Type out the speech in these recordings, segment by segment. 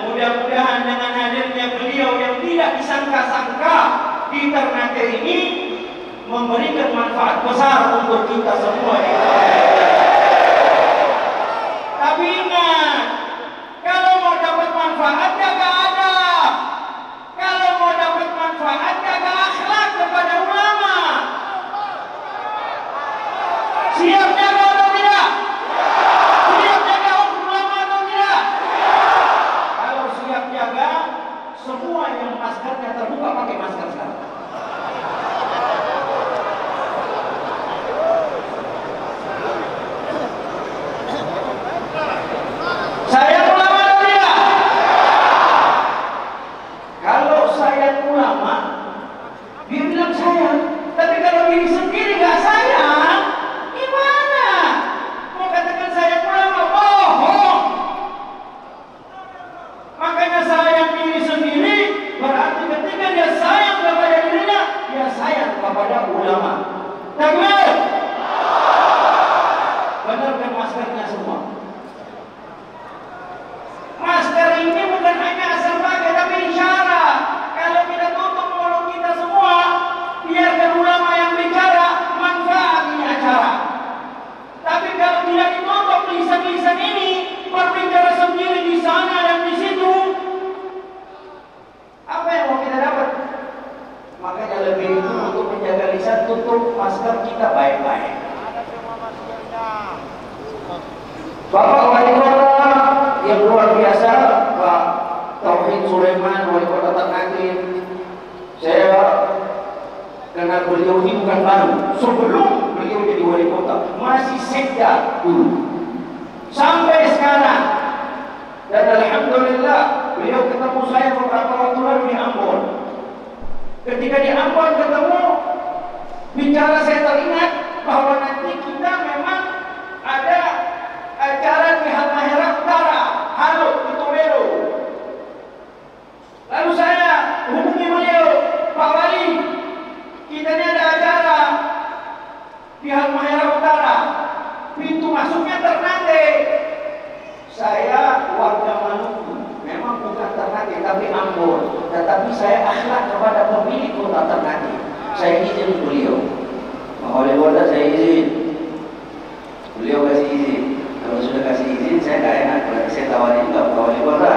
Mudah-mudahan dengan hadirnya beliau yang tidak disangka-sangka di Ternate ini memberikan manfaat besar untuk kita semua. Tapi ingat, kalau mau dapat manfaat jaga adab, kalau mau dapat manfaat jaga akhlak kepada ulama. Siap jaga atau tidak? Siap jaga ulama atau tidak? Kalau siap jaga, semua yang maskernya terbuka pakai masker sekarang. Saya ulama atau tidak? Kalau saya ulama, masker kita baik-baik. Bapak Wali Kota yang luar biasa, Pak Tauhid Sulaiman, Wali Kota Ternate. Saya kenal beliau ini bukan baru. Sebelum beliau jadi wali kota, masih sekda dulu. Sampai sekarang. Dan alhamdulillah, beliau ketemu saya beberapa waktu lalu di Ambon. Ketika di Ambon ketemu, bicara saya teringat bahwa nanti kita memang ada acara di Halmahera Utara, Halo, di Toledo. Lalu saya hubungi beliau, Pak Wali, kita ini ada acara di Halmahera Utara, pintu masuknya Ternate. Saya warga Maluku, memang bukan Ternate tapi Ambon, tetapi saya akhlak kepada pemilik kota Ternate. Saya izin beliau, oleh kota saya izin, beliau kasih izin. Kalau sudah kasih izin, saya tidak enak. Berarti saya tawarin juga Pak Wali Kota,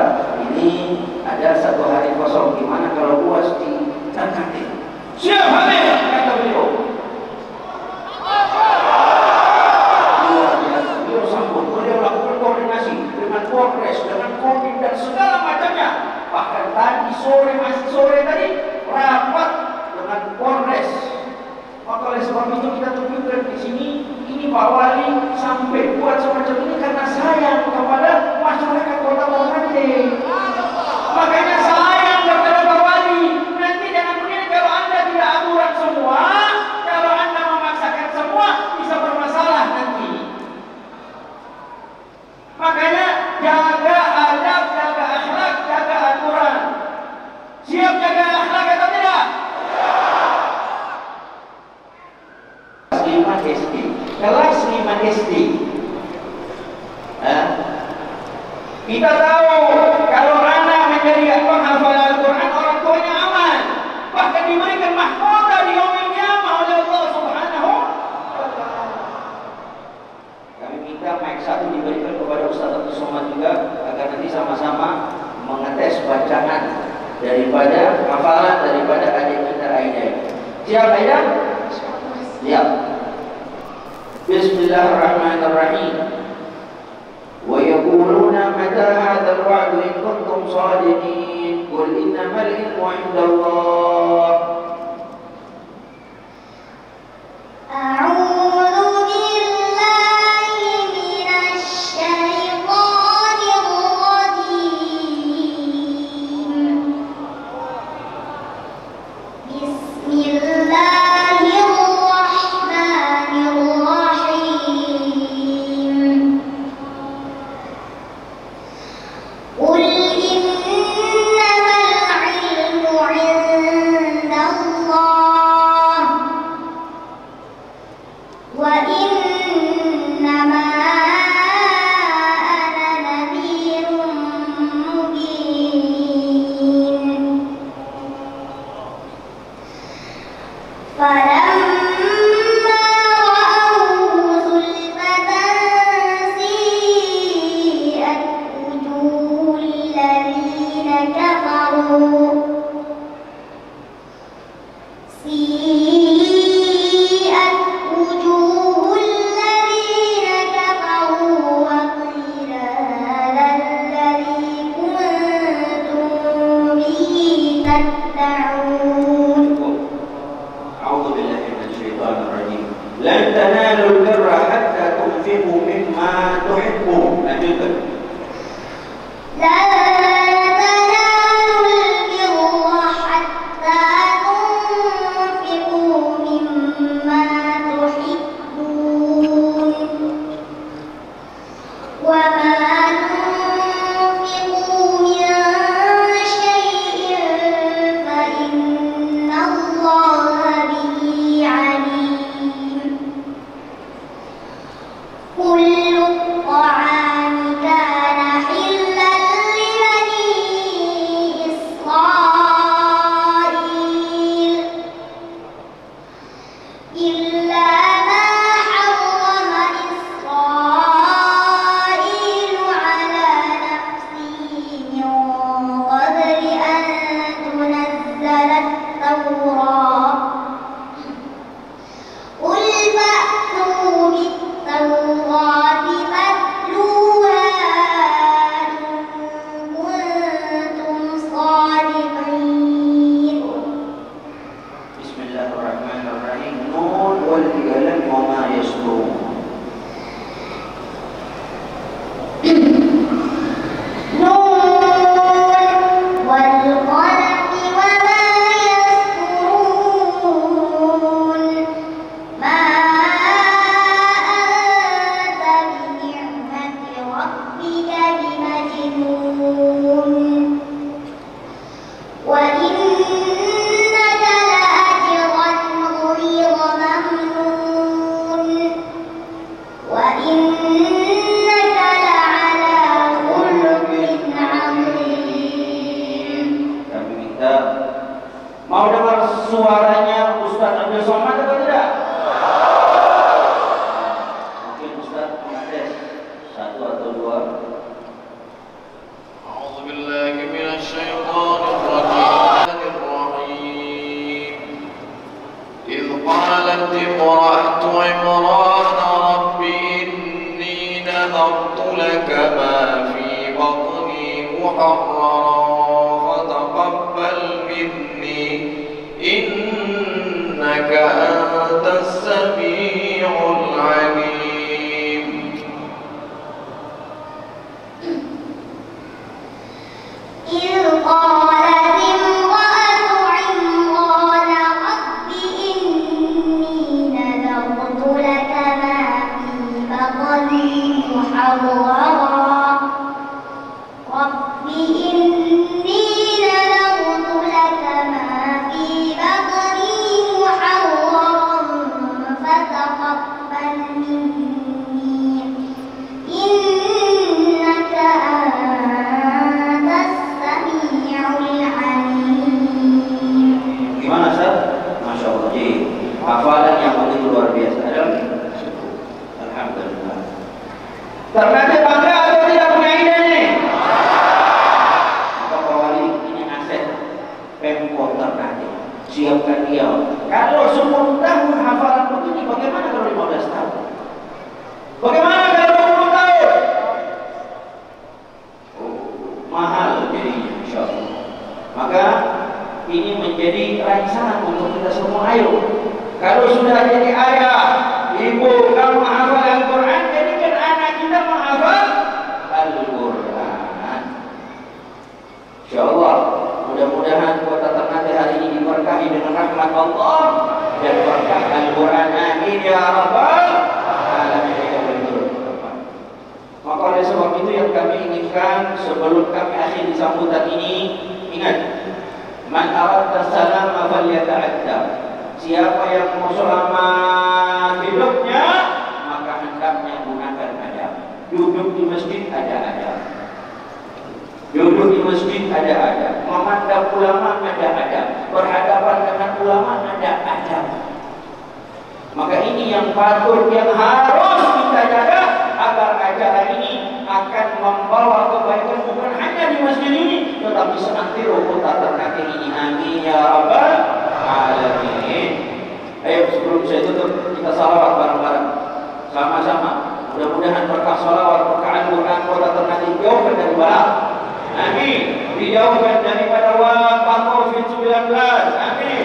ini ada 1 hari kosong, gimana kalau puas di Ternate? Siap hadir, kata beliau. Beliau sambut, beliau lakukan koordinasi dengan Polres, dengan Kodim dan segala macamnya. Bahkan tadi sore, masih sore tadi, rapat dengan Polres. Maka oleh sebab itu kita tunjukkan di sini, ini Pak Wali sampai buat semacam ini karena sayang kepada masyarakat Kota Ternate. Makanya sayang kepada Pak Wali. Nanti jangan begini, kalau Anda tidak aturan semua, kalau Anda memaksakan semua, bisa bermasalah nanti. Makanya jaga adab, jaga akhlak, jaga aturan. Siap jaga akhlak atau tidak? 5 SD, kelas 5 SD. Kita tahu kalau anak menjadi penghafal Al-Quran, orang tuanya aman, bahkan diberikan mahkota di yaumil qiyamah oleh Allah Subhanahu wa Ta'ala. Kami minta mic 1 diberikan kepada Ustaz Abdul Somad juga, agar nanti sama-sama mengetes bacaan daripada hafalan daripada adik kita Aida. Siap Aida? Siap. Bismillahirrahmanirrahim. Wa yaquluna mata hadzal wa'du in kuntum shadiqin. Qul innamal ilmu 'indallah. A'udzu billahi minasy syaithanir rajim. Bismillahirrahmanirrahim. Qul innamal ilmu 'indallah wa innama ana nadhirun mubin. Falamma ra'awhu zulfatan si'at wujuhul ladzina kafaru si'at wujuhul ladzina kafaru wa qila hadzal ladzi kuntum bihi tad'un. A'udzu billahi minasyaitonir rajim. Lan tanalul birra hatta tunfiqu mimma tuhibbun. Lanjutkan. La tanalul birra hatta tunfiqu mimma tuhibbun wa ma tunfiqu min syai'in fa innallaha bihi 'alim. Mau dengar suaranya Ustaz Abdul Somad atau tidak? Mungkin Ustaz mengates satu atau dua. A'udzubillahi minasyaitonir rajim. Idh qalat imra'atu Imran rabbi inni nadartu laka ma fi batni muharraran fataqabbal minni innaka antas sami'ul 'alim. إذ قالت امرأة عمران رب إني نذرت لك ما في بطني محررا رب إني نذرت لك ما في بطني محررا فتقبل مني إنك أنت السميع العليم. Gimana Ustaz? Masya Allah. Jadi hafalan yang begitu luar biasa. Alhamdulillah. Ternate bangga atau tidak punya ide nih? Maka Pak Wali ini aset Pemkot Ternate. Siapkan dia. Kalau 10 tahun hafalan begini, bagaimana kalau 15 tahun? Bagaimana kalau 20 tahun? Mahal jadinya, insya Allah. Maka ini menjadi raisan untuk kita semua. Ayo, kalau sudah jadi ayah, ibu kamu menghafal Al-Quran, jadikan anak kita menghafal Al-Quran. Insya Allah, mudah-mudahan kota Ternate hari ini diberkahi dengan rahmat Allah dan berkah Al-Quran. Amin ya Rabbal Alamin. Maka oleh sebab itu yang kami inginkan sebelum kami akhiri sambutan ini, ingat, man aradda salama falyata'adda. Siapa yang mau selamat hidupnya, maka hendaknya gunakan adab. Duduk di masjid ada adab. Duduk di masjid ada adab. Memandang ulama ada adab. Berhadapan dengan ulama ada adab. Maka ini yang patut, yang harus kita jaga agar acara ini akan membawa kebaikan bukan hanya di masjid ini, tetapi seantero kota Ternate ini. Amin ya Rabbal Alamin. Ayo sebelum saya tutup, kita salawat bareng-bareng sama-sama. Mudah-mudahan berkah salawat, berkah Al-Quran kota Ternate dijauhkan dari balak. Amin. Dijauhkan daripada wabah COVID-19. Amin.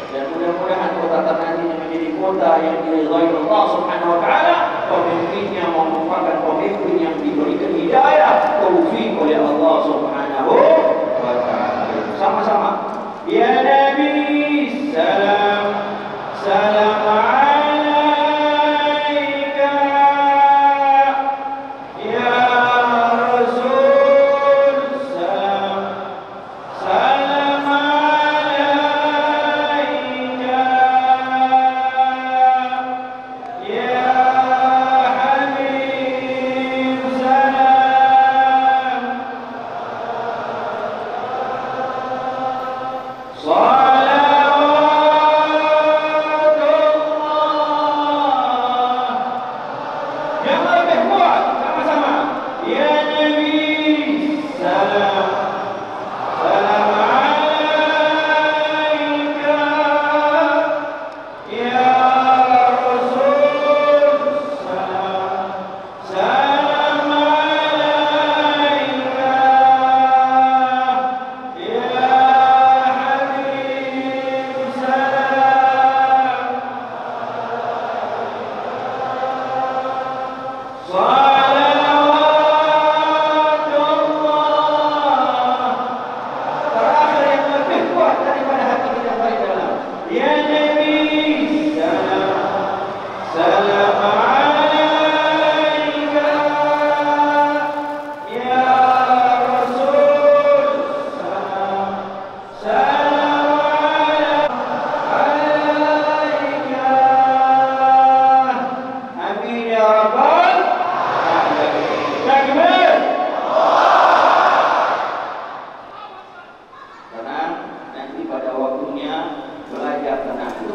Dan mudah-mudahan kota Ternate ini menjadi kota yang diridhai Allah Subhanahu wa taala. Pemimpinnya merupakan pemimpin yang diberikan hidayah, taufik oleh Allah Subhanahu wa taala. Sama-sama. Ya Nabi, salam salam alaika. Ya Rasul, salam salam alaika. Ya Habib, salam salawatullah. Yang lebih kuat, sama-sama. Ya Nabi, salam salam alaika. Ya Rasul, salam salam alaika. Ya Habib, salam salawatullah. Terakhir yang lebih kuat daripada hati kita paling dalam. Ya Nabi, salam salam alaika. Ya Rasul, salam salam alaika. Amin ya Rabbal Alamin. Takbir. Karena nanti pada waktu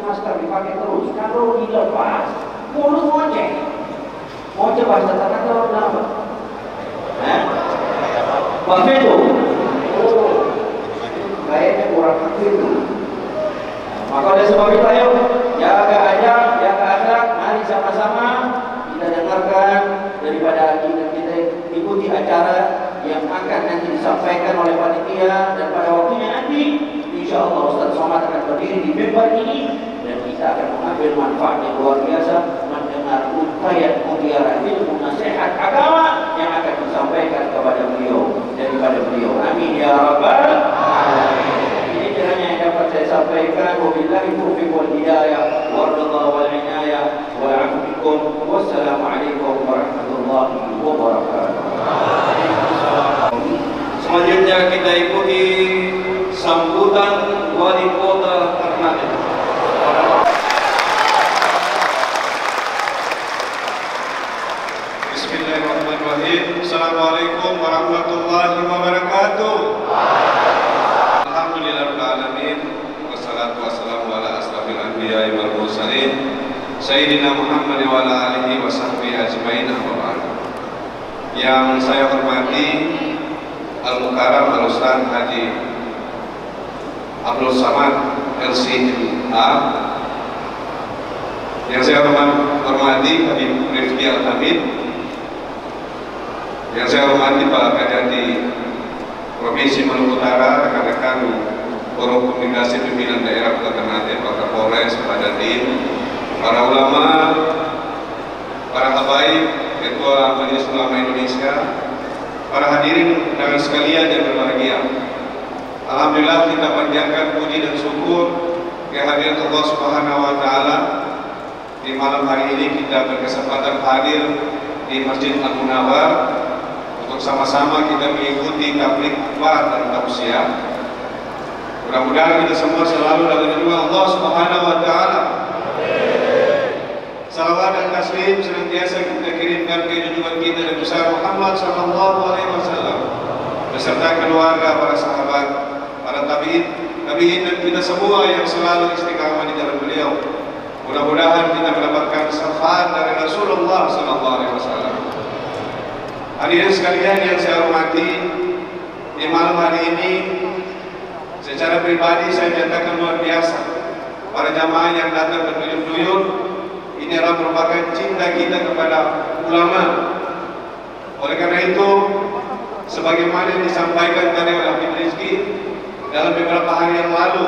masker dipakai terus. Kalau dilepas, mulut ngoceh. Ngoceh bahasa kata orang apa? Begitu. Oh, kayaknya kurang begitu. Maka oleh sebab itu ayo jaga adab, jaga akhlak, mari sama-sama kita dengarkan daripada kita ikuti acara yang akan nanti disampaikan oleh panitia, dan pada waktunya nanti insya Allah Ustaz Somad akan berdiri di mimbar ini dan kita akan mengambil manfaat yang luar biasa mendengar untayan mutiara ilmu nasihat agama yang akan disampaikan kepada beliau daripada beliau. Amin ya rabbal alamin. Ini kiranya yang dapat saya sampaikan. Wabillahi taufiq wal hidayah wa ridha wal inayah wa afu bikum. Wassalamualaikum warahmatullahi wabarakatuh. Selanjutnya kita ikuti sambutan Wali Kota Ternate. Bismillahirrahmanirrahim. Assalamualaikum warahmatullahi wabarakatuh. Alhamdulillahirabbil alamin. Wassalatu wassalamu ala asrofil anbiya'i wal mursalin Sayyidina Muhammad wa ala alihi wa sahbihi ajmain. Yang saya hormati Al-Mukarram Al-Ustaz Haji Abdul Samad LCMA, yang saya hormati Habib Rifki Al-Hamid, yang saya hormati Pak Kadadi Provinsi Maluku Utara, rekan-rekan Forum Komunikasi Pimpinan Daerah Kota Ternate, Pak Kapolres, Pak Dandim, para ulama, para habaib, Ketua Majelis Ulama Indonesia, para hadirin undangan sekalian yang berbahagia. Alhamdulillah kita panjatkan puji dan syukur kehadiran Allah Subhanahu wa taala. Di malam hari ini kita berkesempatan hadir di Masjid Al-Munawwar untuk sama-sama kita mengikuti tabligh akbar dan tausiah. Mudah-mudahan kita semua selalu dalam lindungan Allah Subhanahu wa taala. Salawat dan taslim senantiasa kita kirimkan ke junjungan kita Nabi besar Muhammad sallallahu alaihi wasallam beserta keluarga, para sahabat, para tabi'in dan kita semua yang selalu istiqamah di jalan beliau. Mudah-mudahan kita mendapatkan syafaat dari Rasulullah sallallahu alaihi wasallam. Hadirin sekalian yang saya hormati, di malam hari ini secara pribadi saya nyatakan luar biasa para jamaah yang datang berduyun-duyun. Ini adalah merupakan cinta kita kepada ulama. Oleh karena itu, sebagaimana yang disampaikan tadi oleh Habib Rizki dalam beberapa hari yang lalu,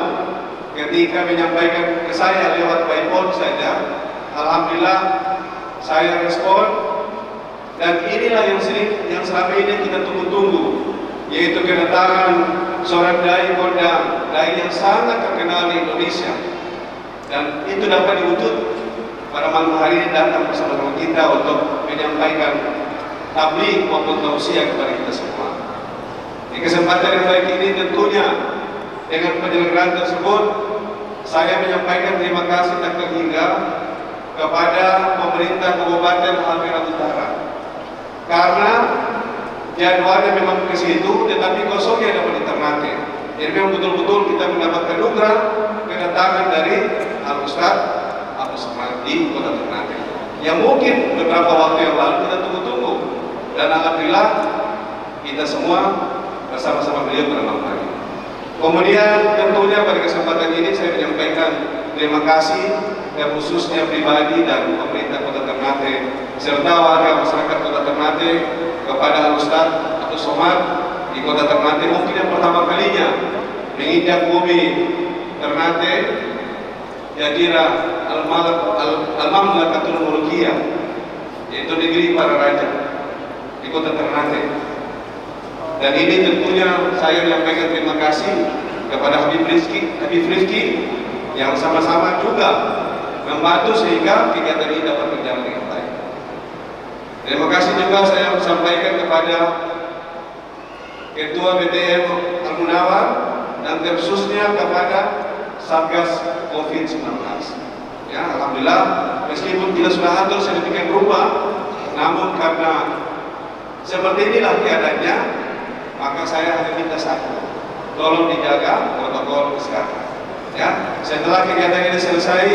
ketika menyampaikan ke saya lewat by phone saja, alhamdulillah saya respon, dan inilah yang selama ini kita tunggu-tunggu, yaitu kedatangan seorang dai kondang, dai yang sangat terkenal di Indonesia, dan itu dapat diwujud pada malam hari ini datang bersama kita untuk menyampaikan tabligh maupun tausiah kepada kita semua. Di kesempatan yang baik ini tentunya dengan penyelenggaraan tersebut saya menyampaikan terima kasih tak terhingga kepada pemerintah Kabupaten Halmahera Utara, karena jadwalnya memang ke situ tetapi kosongnya dapat di Ternate. Jadi memang betul-betul kita mendapatkan nugrah kedatangan dari Al-Ustaz di Kota Ternate yang mungkin beberapa waktu yang lalu kita tunggu-tunggu, dan alhamdulillah kita semua bersama-sama beliau pada malam hari. Kemudian tentunya pada kesempatan ini saya menyampaikan terima kasih dan khususnya pribadi dan pemerintah Kota Ternate serta warga masyarakat Kota Ternate kepada Al-Ustaz Abdul Somad di Kota Ternate, mungkin yang pertama kalinya menginjak bumi Ternate, Jadira Al-Mamlakatul Mulkiyah, yaitu negeri para raja di Kota Ternate. Dan ini tentunya saya menyampaikan terima kasih kepada Habib Rizki yang sama-sama juga membantu sehingga kegiatan ini dapat berjalan dengan baik. Terima kasih juga saya sampaikan kepada Ketua BTM Al-Munawwar dan khususnya kepada Satgas COVID-19. Ya, alhamdulillah meskipun kita sudah atur sedemikian rupa, namun karena seperti inilah keadaannya, maka saya hanya minta satu, tolong dijaga protokol kesehatan. Ya, setelah kegiatan ini selesai,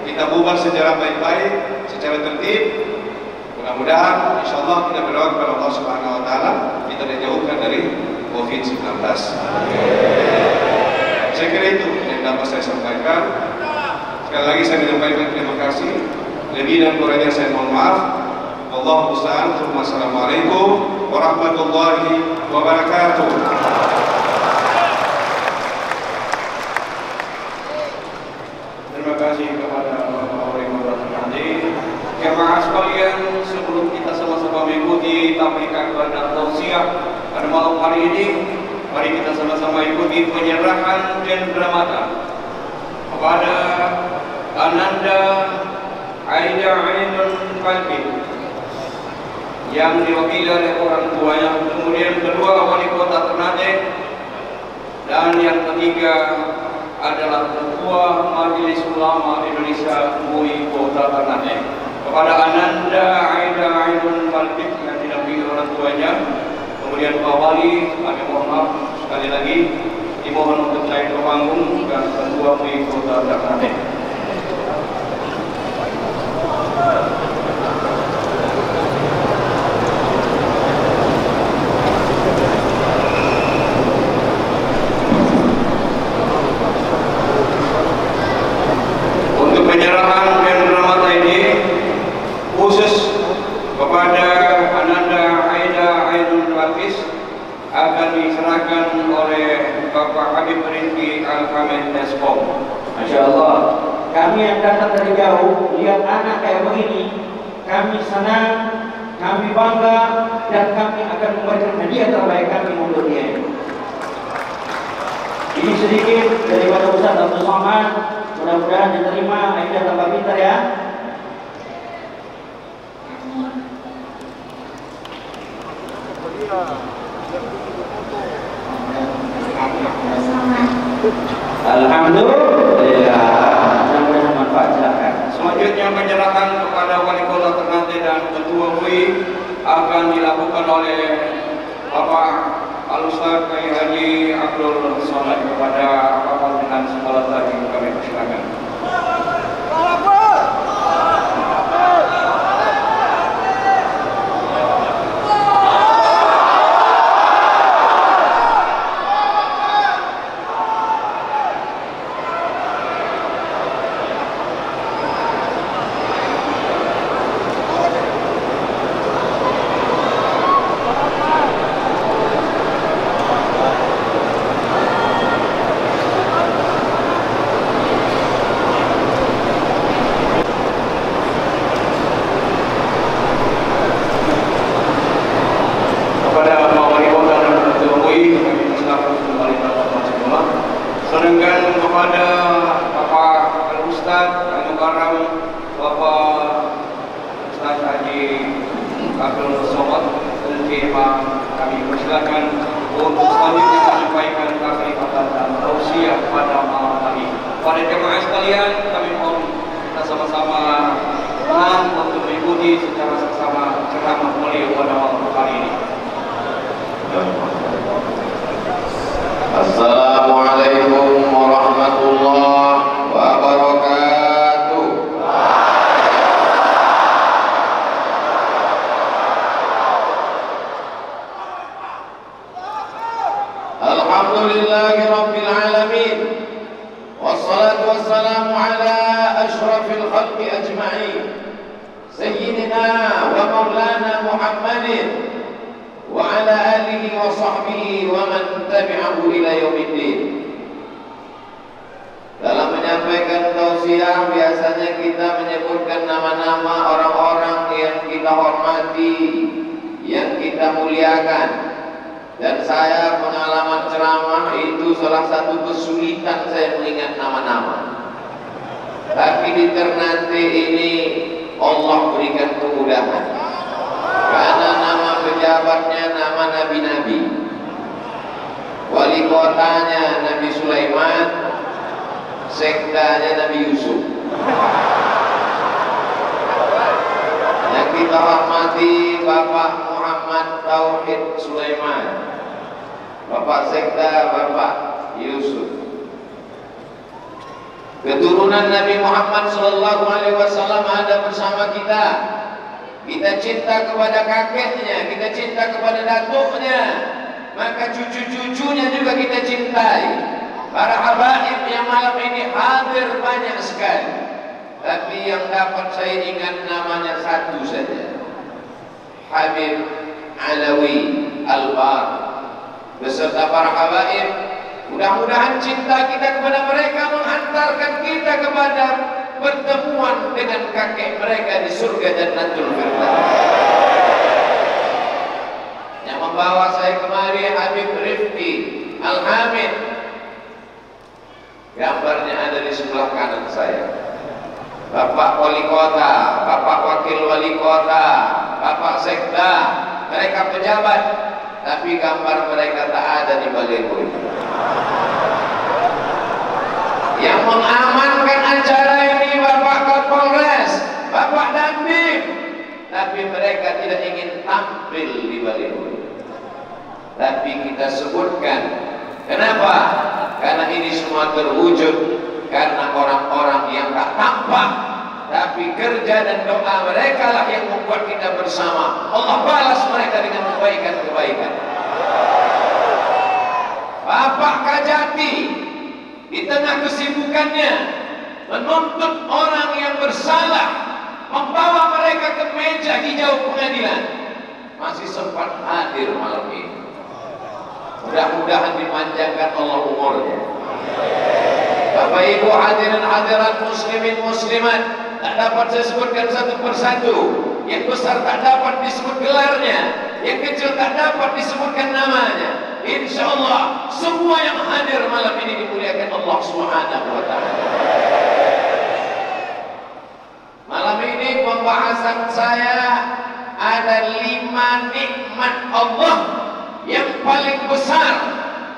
kita bubar secara baik-baik, secara tertib. Mudah-mudahan, insya Allah kita berdoa kepada Allah Subhanahu Wa Taala kita dijauhkan dari COVID-19. Saya kira itu yang dapat saya sampaikan. Sekali lagi saya menyampaikan terima kasih. Lebih dan kurangnya saya mohon maaf. Wallahu musta'an. Wassalamualaikum warahmatullahi wabarakatuh. Terima kasih kepada Bapak yang berhati. Jemaah sekalian, sebelum kita sama-sama mengikuti tabligh dan tausiah pada malam hari ini, mari kita sama-sama ikuti penyerahan cendramata kepada Ananda Aida Ainun Falki yang diwakili oleh orang tuanya, kemudian kedua wali kota Ternate, dan yang ketiga adalah Ketua Majelis Ulama Indonesia MUI Kota Ternate. Kepada Ananda Aida Ainun Falki yang didampingi orang tuanya, kemudian Pak Wali, kami mohon maaf sekali lagi dimohon untuk naik ke panggung dan Ketua MUI Kota Ternate. Untuk penyerahan cendramata ini khusus kepada Ananda Aida Ainun Falki akan diserahkan oleh Bapak Habib Rizki Al-Hamid Eskom. Masya Allah, kami yang datang dari jauh lihat anak kayak begini, kami senang, kami bangga, dan kami akan memberikan hadiah terbaik kami untuk dia. Ini sedikit daripada Ustaz Abdul Somad, mudah-mudahan diterima. Aida tambah pintar ya. Alhamdulillah, mudah-mudahan manfaat. Silakan. Selanjutnya penyerahan kepada Wali Kota Ternate dan Ketua MUI akan dilakukan oleh Bapak Al-Ustaz Kiai Haji Abdul Somad. Kepada Bapak dengan segala tadi kami persilakan. Sedangkan kepada Bapak Al-Ustaz Al-Mukarram Bapak Ustaz Haji Abdul Somad Al-Imam, kami persilakan untuk selanjutnya menyampaikan kalimat dan tausiah pada malam hari. Pada jemaah sekalian, kami mohon kita sama-sama tenang untuk mengikuti secara seksama ceramah beliau pada malam hari ini. Assalamualaikum warahmatullahi wabarakatuh. Alhamdulillahi rabbil alamin. Wassalatu wassalamu ala ashrafil khalqi ajma'in, Sayyidina wa Maulana Muhammadin wa ala alihi wa sahbihi wa man tabi'ahu ila yaumiddin. Dalam menyampaikan tausiah biasanya kita menyebutkan nama-nama orang-orang yang kita hormati, yang kita muliakan. Dan saya pengalaman ceramah itu salah satu kesulitan saya mengingat nama-nama. Tapi di Ternate ini Allah berikan kemudahan. Karena nama pejabatnya nama nabi-nabi, wali kotanya Nabi Sulaiman, sektanya Nabi Yusuf. Yang kita hormati Bapak Muhammad Tauhid Sulaiman, Bapak sekda Bapak Yusuf. Keturunan Nabi Muhammad SAW ada bersama kita. Kita cinta kepada kakeknya, kita cinta kepada datuknya, maka cucu-cucunya juga kita cintai. Para habaib yang malam ini hadir banyak sekali, tapi yang dapat saya ingat namanya satu saja, Habib Alawi Albar beserta para habaib. Mudah-mudahan cinta kita kepada mereka menghantarkan kita kepada pertemuan dengan kakek mereka di surga Jannatul Firdaus. Yang membawa saya kemari Habib Rifki Al-Hamid, gambarnya ada di sebelah kanan saya. Bapak Wali Kota, Bapak Wakil Wali Kota, Bapak Sekda, mereka pejabat, tapi gambar mereka tak ada di baliho ini. Yang mengamankan acara ini Bapak Kapolres, Bapak Dandim, tapi mereka tidak ingin tampil di baliho ini. Tapi kita sebutkan, kenapa? Karena ini semua terwujud karena orang-orang yang tak tampak, tapi kerja dan doa mereka lah yang membuat kita bersama. Allah balas mereka dengan kebaikan-kebaikan. Bapak Kajati di tengah kesibukannya menuntut orang yang bersalah, membawa mereka ke meja hijau pengadilan, masih sempat hadir malam ini. Mudah-mudahan dipanjangkan Allah umurnya. Bapak Ibu hadirin hadirat muslimin muslimat, tak dapat saya sebutkan satu persatu. Yang besar tak dapat disebut gelarnya, yang kecil tak dapat disebutkan namanya. Insya Allah semua yang hadir malam ini dimuliakan Allah Subhanahu wa ta'ala. Malam ini pembahasan saya ada 5 nikmat Allah yang paling besar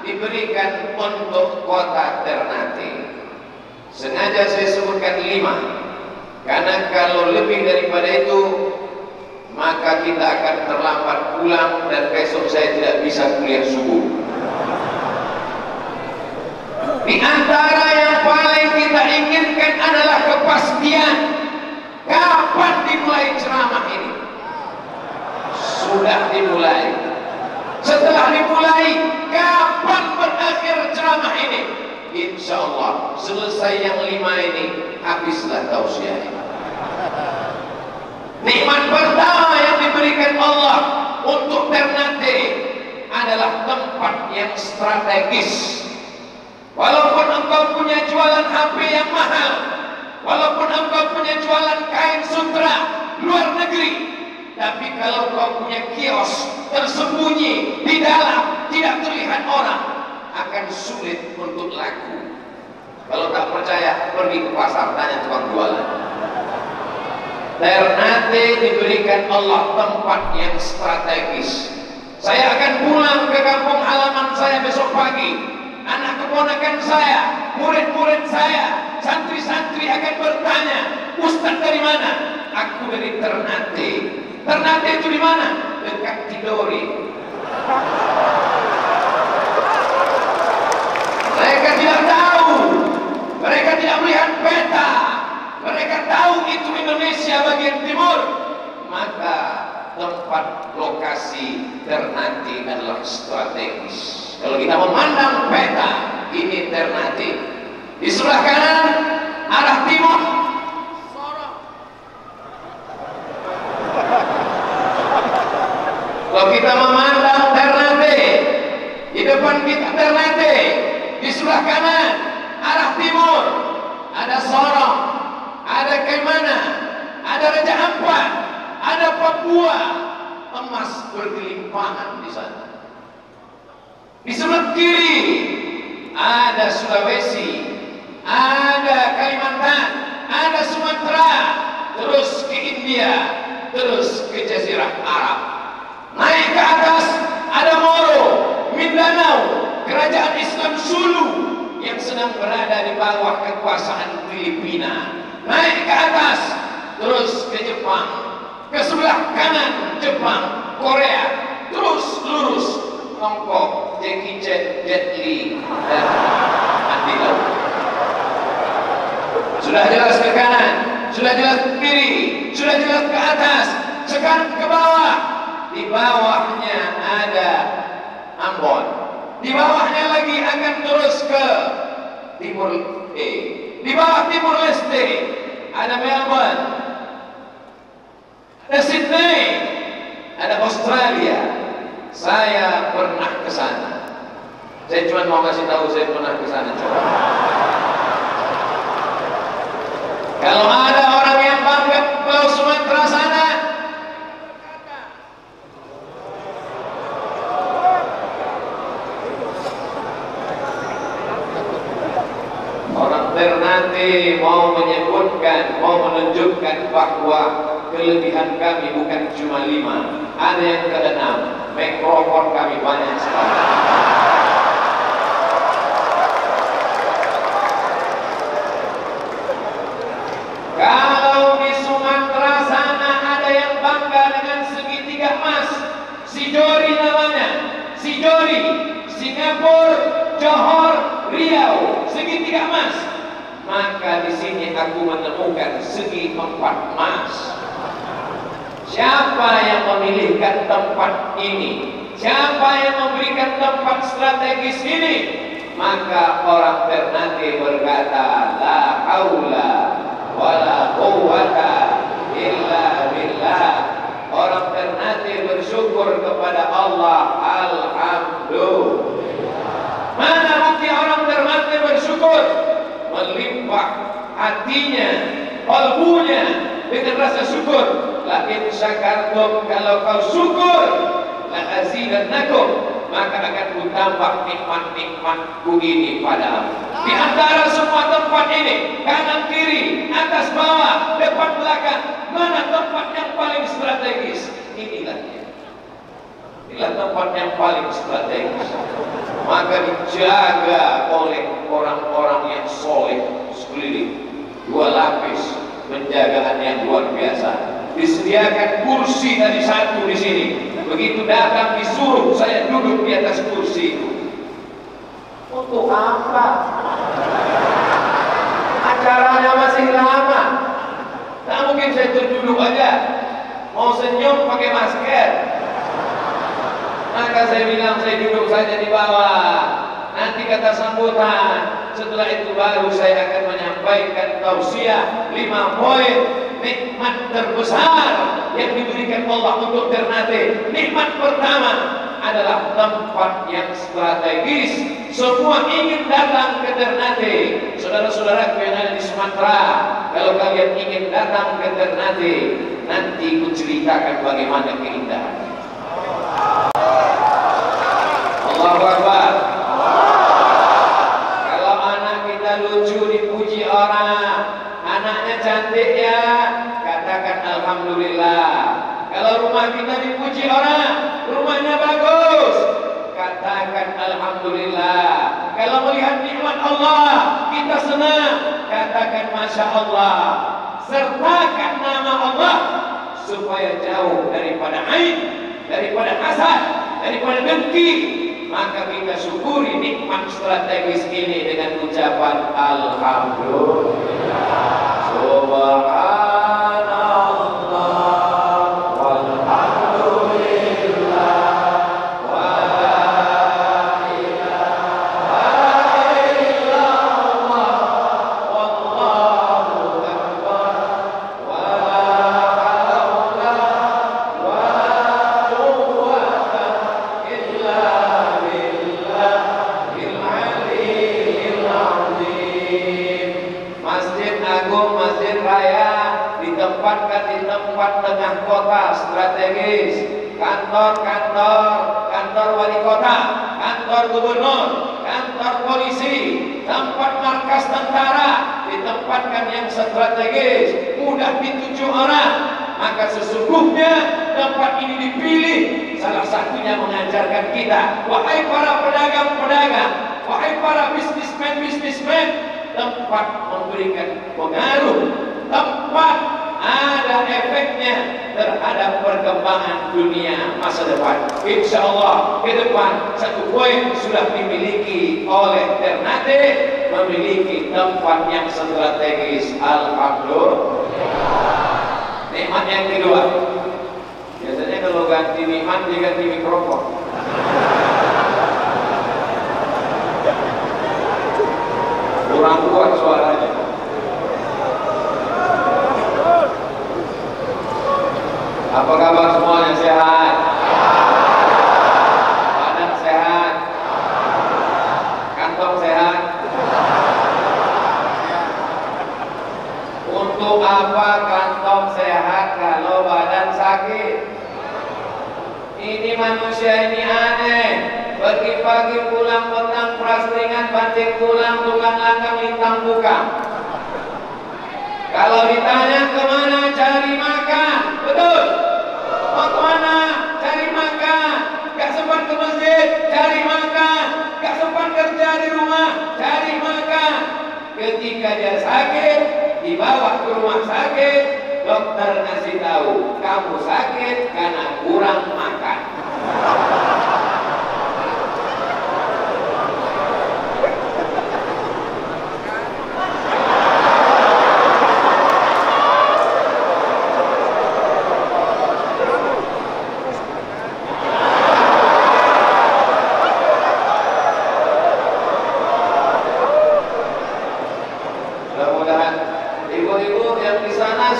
diberikan untuk kota Ternate. Sengaja saya sebutkan 5, karena kalau lebih daripada itu maka kita akan terlambat pulang dan besok saya tidak bisa kuliah subuh. Di antara yang paling kita inginkan adalah kepastian. Kapan dimulai ceramah ini? Sudah dimulai. Setelah dimulai, kapan berakhir ceramah ini? Insya Allah selesai yang 5 ini, habislah tausiah ini. Nikmat pertama yang diberikan Allah untuk Ternate adalah tempat yang strategis. Walaupun engkau punya jualan HP yang mahal, walaupun engkau punya jualan kain sutra luar negeri, tapi kalau kau punya kios tersembunyi di dalam, tidak terlihat orang, akan sulit untuk laku. Kalau tak percaya, pergi ke pasar, tanya tukang jualan. Ternate diberikan Allah tempat yang strategis. Saya akan pulang ke kampung halaman saya besok pagi. Anak keponakan saya, murid-murid saya, santri-santri akan bertanya, Ustaz dari mana? Aku dari Ternate. Ternate itu di mana? Dekat Tidore. Mereka tidak tahu, mereka tidak melihat peta. Mereka tahu itu Indonesia bagian timur, maka tempat lokasi Ternate adalah strategis. Kalau kita memandang peta, ini Ternate. Di sebelah kanan arah timur Sorong. Kalau kita memandang Ternate, di depan kita Ternate, di sebelah kanan arah timur ada Sorong, ada Kaimana, ada Raja Ampat, ada Papua, emas bergelimpangan di sana. Di sebelah kiri ada Sulawesi, ada Kalimantan, ada Sumatera, terus ke India, terus ke Jazirah Arab. Naik ke atas ada Moro, Mindanao, kerajaan Islam Sulu yang sedang berada di bawah kekuasaan Filipina. Naik ke atas, terus ke Jepang, ke sebelah kanan Jepang, Korea, terus lurus Tiongkok, Jackie Chan, Jet Li, dan Andy Lau. sudah jelas ke kiri, sudah jelas ke atas, sekarang ke bawah. Di bawahnya ada Ambon, di bawahnya lagi akan terus ke timur, di bawah timur leste ada Melbourne, ada Sydney, ada Australia. Saya pernah ke sana. Saya cuma mau kasih tahu saya pernah ke sana. Kalau ada orang yang bangga Pulau Sumatera sana, orang Ternate mau menyebutkan, mau menunjukkan bahwa kelebihan kami bukan cuma 5, ada yang ke-6. Mikrofon kami banyak sekali. Kalau di Sumatera sana ada yang bangga dengan segitiga emas, Sidori namanya, Sidori, Singapura, Johor, Riau, segitiga emas. Maka di sini aku menemukan segi 4 emas. Siapa yang memilihkan tempat ini? Siapa yang memberikan tempat strategis ini? Maka orang Ternate berkata, la haula wala quwwata illa billah. Orang Ternate bersyukur kepada Allah, alhamdulillah. Mana bukti orang Ternate bersyukur? Melimpah hatinya, kalbunya dengan rasa syukur. Lakin syakartum, kalau kau syukur, la azidannakum, maka akan kutambah nikmat-nikmatku ini padamu. Di antara semua tempat ini, kanan kiri, atas bawah, depan belakang, mana tempat yang paling strategis? Inilah dia. Inilah tempat yang paling strategis. Maka dijaga oleh orang-orang yang soleh sekeliling. 2 lapis penjagaan yang luar biasa. Disediakan kursi tadi 1 di sini. Begitu datang disuruh saya duduk di atas kursi itu. Untuk apa? Acaranya masih lama. Tak mungkin saya duduk aja. Mau senyum pakai masker. Maka saya bilang saya duduk saja di bawah. Nanti kata sambutan. Setelah itu baru saya akan menyampaikan tausiah 5 poin nikmat terbesar yang diberikan Allah untuk Ternate. Nikmat pertama adalah tempat yang strategis. Semua ingin datang ke Ternate. Saudara-saudaraku yang ada di Sumatera, kalau kalian ingin datang ke Ternate, nanti ku ceritakan bagaimana keindahan. Allahu Akbar. Kalau anak kita lucu dipuji orang, anaknya cantik ya, katakan alhamdulillah. Kalau rumah kita dipuji orang, rumahnya bagus, katakan alhamdulillah. Kalau melihat nikmat Allah, kita senang, katakan masya Allah. Sertakan nama Allah supaya jauh daripada aib, daripada hasad, daripada dengki. Maka kita syukuri nikmat strategis ini dengan ucapan alhamdulillah. Subhanallah walhamdulillah wa la ilaha illallah wallahu akbar wa la haula wa la quwwata illa billahil aliyyil azim. Masjid Agung, Masjid Raya ditempatkan di tempat tengah kota strategis. Kantor wali kota, kantor gubernur, kantor polisi, tempat markas tentara ditempatkan yang strategis, mudah dituju orang. Maka sesungguhnya tempat ini dipilih salah satunya mengajarkan kita, wahai para pedagang-pedagang, wahai para bisnismen, tempat memberikan pengaruh, tempat ada efeknya terhadap perkembangan dunia masa depan. Insya Allah ke depan 1 poin sudah dimiliki oleh Ternate, memiliki tempat yang strategis. Alhamdulillah. Nikmat yang kedua, biasanya kalau ganti nikmat diganti mikrofon. Kurang kuat suaranya. Apa kabar semuanya, sehat? Badan sehat? Kantong sehat? Untuk apa kantong sehat kalau badan sakit? Ini manusia ini aneh. Pagi-pagi pulang petang praslingan banting tulang tukang langkang lintang buka. Kalau ditanya kemana cari makan, betul? Mau kemana? Cari makan. Gak sempat ke masjid, cari makan. Gak sempat kerja di rumah, cari makan. Ketika dia sakit, dibawa ke rumah sakit, dokter ngasih tahu, kamu sakit karena kurang makan.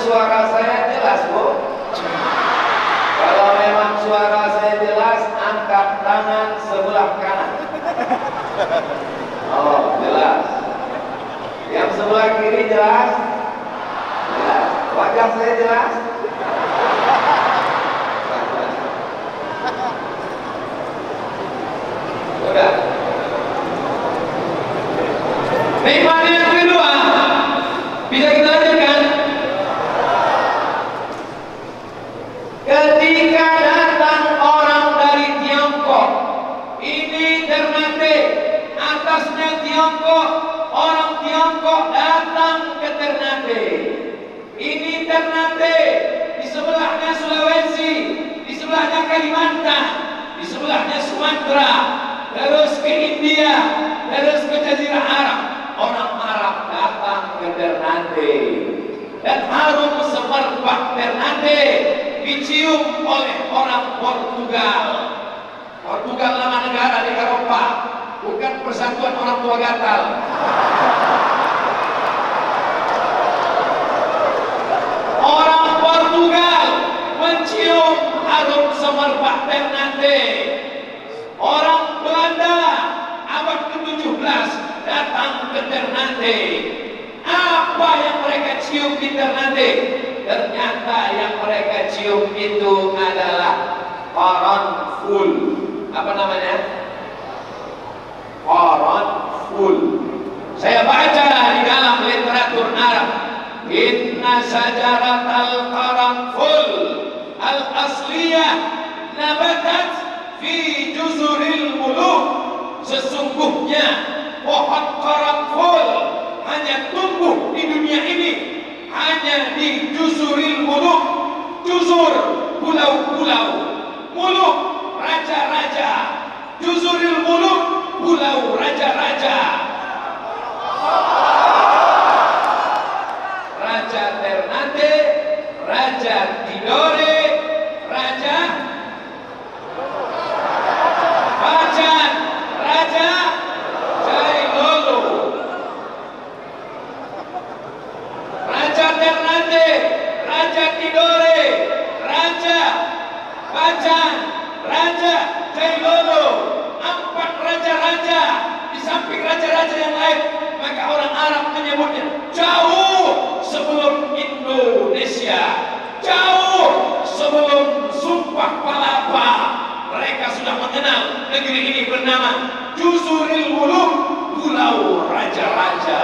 Suara saya jelas, Bu. Kalau memang suara saya jelas, angkat tangan sebelah kanan. Oh, jelas. Yang sebelah kiri jelas? Jelas. Wajah saya jelas? Udah. Nikmat yang kedua, bisa kita lanjutkan? Ketika datang orang dari Tiongkok, ini Ternate, atasnya Tiongkok, orang Tiongkok datang ke Ternate. Ini Ternate, di sebelahnya Sulawesi, di sebelahnya Kalimantan, di sebelahnya Sumatera, terus ke India, terus ke Jazirah Arab. Orang Arab datang ke Ternate, dan harum semerbak Ternate dicium oleh orang Portugal. Portugal nama negara di Eropa, bukan persatuan orang tua gatal. Orang Portugal mencium harum semerbak Ternate. Orang Belanda abad ke-17 datang ke Ternate. Apa yang mereka cium di Ternate? Ternyata yang mereka cium itu adalah qaranful. Apa namanya? Qaranful. Saya baca di dalam literatur Arab, inna sajaratal qaranful al-asliyah nabatat fi juzuril muluk. Sesungguhnya pohon qaranful hanya tumbuh di dunia ini hanya di juzuril muluk. Juzur pulau-pulau, muluk raja-raja. Juzuril muluk pulau raja-raja. Raja Ternate, Raja Tidore, Raja Bajan, Raja Jailolo. Raja Ternate, Raja Tidore, Raja Bajan, Raja Jailolo. 4 raja-raja di samping raja-raja yang lain. Maka orang Arab menyebutnya jauh sebelum Indonesia, jauh sebelum Sumpah Palapa. Mereka sudah mengenal negeri ini bernama Juzuril Muluk, pulau raja-raja.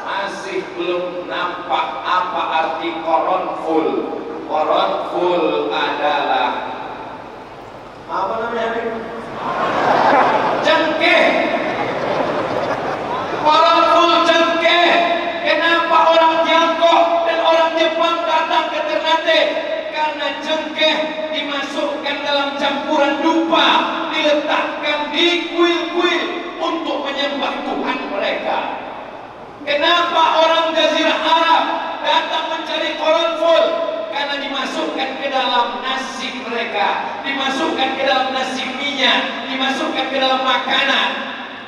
Masih belum nampak apa arti qaranful. Qaranful adalah apa namanya? Cengkeh. Qaranful cengkeh. Kenapa orang Tiongkok dan orang Jepang datang ke Ternate? Karena cengkeh dimasukkan dalam campuran dupa, diletakkan di kuil-kuil untuk menyembah Tuhan mereka. Kenapa orang Jazirah Arab datang mencari koronfol? Karena dimasukkan ke dalam nasi mereka, dimasukkan ke dalam nasi minyak, dimasukkan ke dalam makanan.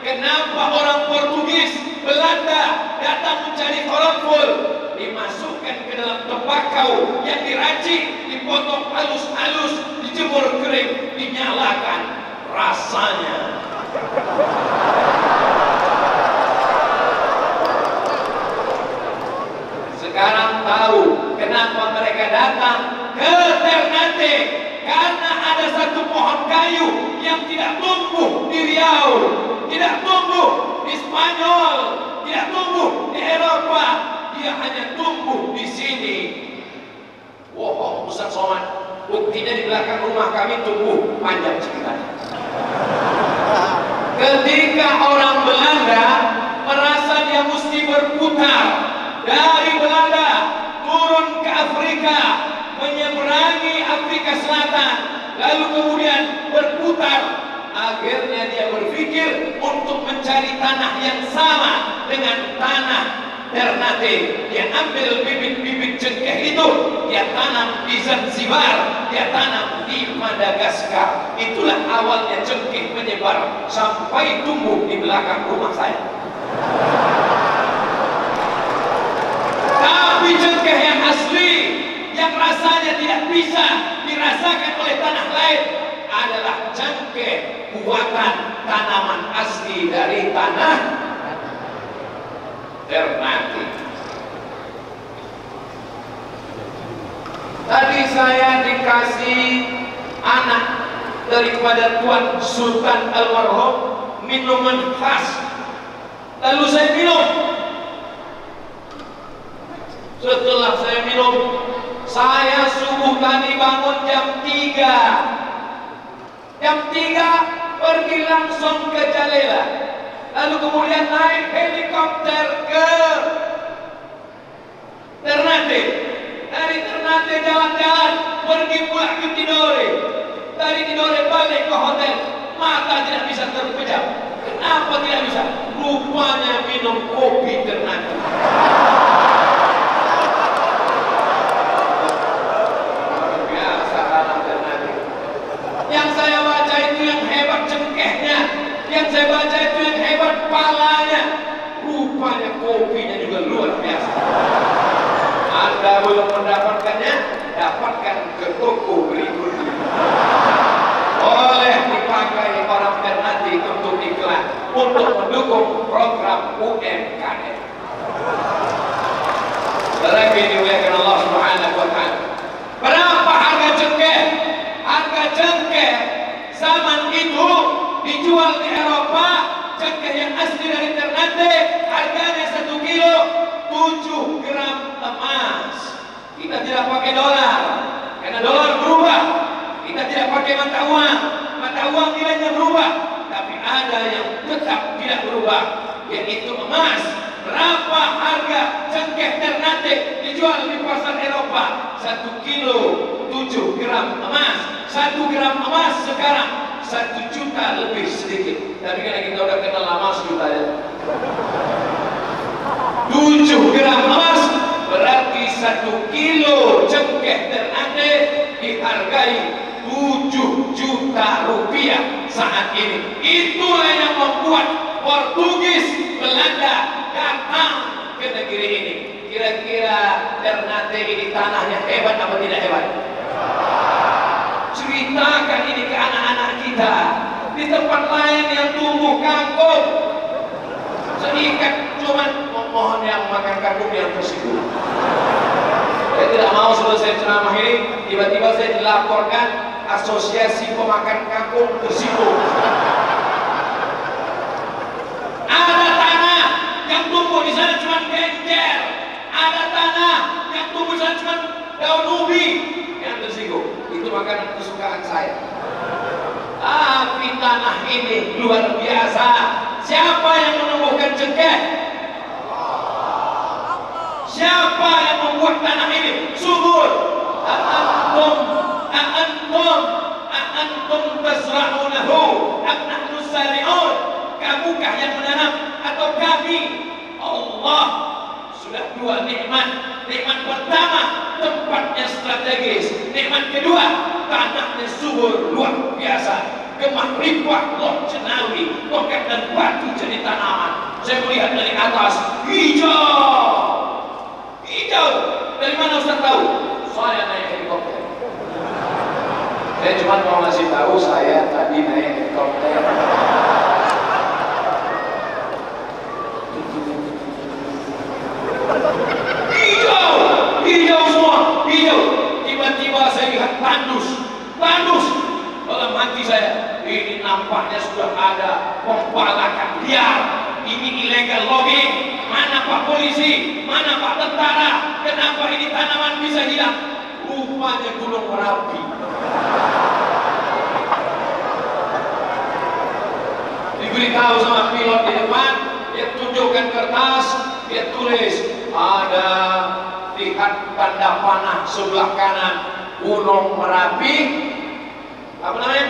Kenapa orang Portugis, Belanda datang mencari koronfol? Dimasukkan ke dalam tembakau yang diracik, dipotong halus-halus, dijemur kering, dinyalakan. Rasanya sekarang tahu kenapa mereka datang ke Ternate, karena ada satu pohon kayu yang tidak tumbuh di Riau, tidak tumbuh di Spanyol, tidak tumbuh di Eropa, dia hanya tumbuh di sini. Wow, Ustaz Somad, buktinya di belakang rumah kami tumbuh, panjang ceritanya. Ketika orang Belanda merasa dia mesti berputar dari Belanda turun ke Afrika, menyeberangi Afrika Selatan, lalu kemudian berputar, akhirnya dia berpikir untuk mencari tanah yang sama dengan tanah Ternate. Dia ambil bibit-bibit cengkeh itu, dia tanam di Zanzibar, dia tanam di Madagaskar. Itulah awalnya cengkeh menyebar sampai tumbuh di belakang rumah saya. Tapi cengkeh yang asli, yang rasanya tidak bisa dirasakan oleh tanah lain, adalah cengkeh buatan tanaman asli dari tanah Ternate. Tadi saya dikasih anak daripada Tuan Sultan Almarhum minuman khas, lalu saya minum. Setelah saya minum, saya subuh tadi bangun jam 3. Jam 3 pergi langsung ke Jalela, lalu kemudian naik helikopter ke Ternate. Dari Ternate jalan-jalan pergi pula ke Tidore. Dari Tidore balik ke hotel. Mata tidak bisa terpejam. Kenapa tidak bisa? Rupanya minum kopi Ternate. Biasa anak Ternate. Yang saya baca itu yang hebat cengkehnya, yang saya baca itu yang hebat palanya. Rupanya kopinya juga luar biasa. Anda belum mendapatkannya, dapatkan ke toko berikutnya. Boleh dipakai orang Ternate untuk iklan, untuk mendukung program UMKM. Saudara dimuliakan Allah Subhanahu wa Ta'ala. Berapa harga cengkeh? Harga cengkeh zaman itu dijual di Eropa, cengkeh yang asli dari Ternate, harganya 1 kilo 7 gram emas. Kita tidak pakai dolar, karena dolar berubah. Kita tidak pakai mata uang nilainya berubah. Tapi ada yang tetap tidak berubah, yaitu emas. Berapa harga cengkeh Ternate dijual di pasar Eropa? 1 kilo 7 gram emas. 1 gram emas sekarang 1 juta lebih sedikit. Tapi karena kita udah kenal lama, sejuta ya. 7 gram emas berarti 1 kilo cengkeh Ternate dihargai 7 juta rupiah saat ini. Itulah yang membuat Portugis, Belanda datang ke negeri ini. Kira-kira Ternate ini tanahnya hebat apa tidak hebat? Ceritakan ini ke anak-anak kita. Di tempat lain yang tumbuh kangkung, seikat cuman mohon yang makan kangkung yang tersinggung. Saya tidak mau selesai ceramah ini tiba-tiba saya dilaporkan asosiasi pemakan kangkung tersinggung. Ada tanah yang tumbuh di sana cuma genjer, ada tanah yang tumbuh di sana cuma daun ubi yang tersinggung. Itu makanan kesukaan saya. Tapi tanah ini luar biasa. Siapa yang menumbuhkan cengkeh? Siapa yang membuat tanah ini subur? Antum Antum tazra'unahu am nahnu zari'un? Kamukah yang menanam atau kami? Allah. Sudah dua nikmat. Nikmat pertama, tempatnya strategis. Nikmat kedua, tanahnya subur luar biasa. Gemah limpah, loh jenawi, loket dan batu jadi tanaman. Saya melihat dari atas, hijau. Hijau. Dari mana Ustaz tahu? Saya naik helikopter. Saya cuma mau ngasih tahu saya tadi naik helikopter. Hijau, hijau semua, hijau. Tiba-tiba saya lihat tandus. Dalam hati saya, ini nampaknya sudah ada pembalakan liar. Ini illegal logging. Mana Pak Polisi? Mana Pak Tentara? Kenapa ini tanaman bisa hilang? Rupanya Gunung Merapi. Diberitahu sama pilot di depan, dia tunjukkan kertas, dia tulis ada lihat tanda panah sebelah kanan Gunung Merapi. Apa namanya?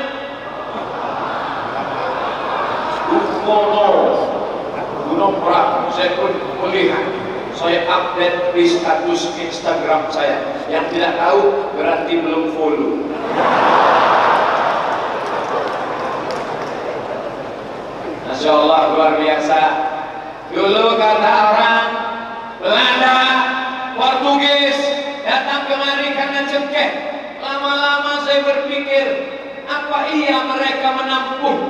Gunung Merapi. Saya pun melihat, saya update di status Instagram saya. Yang tidak tahu berarti belum follow. Masya Allah, luar biasa. Dulu kata orang Belanda, Portugis datang kemari karena cengkeh. Lama-lama saya berpikir, apa iya mereka menampung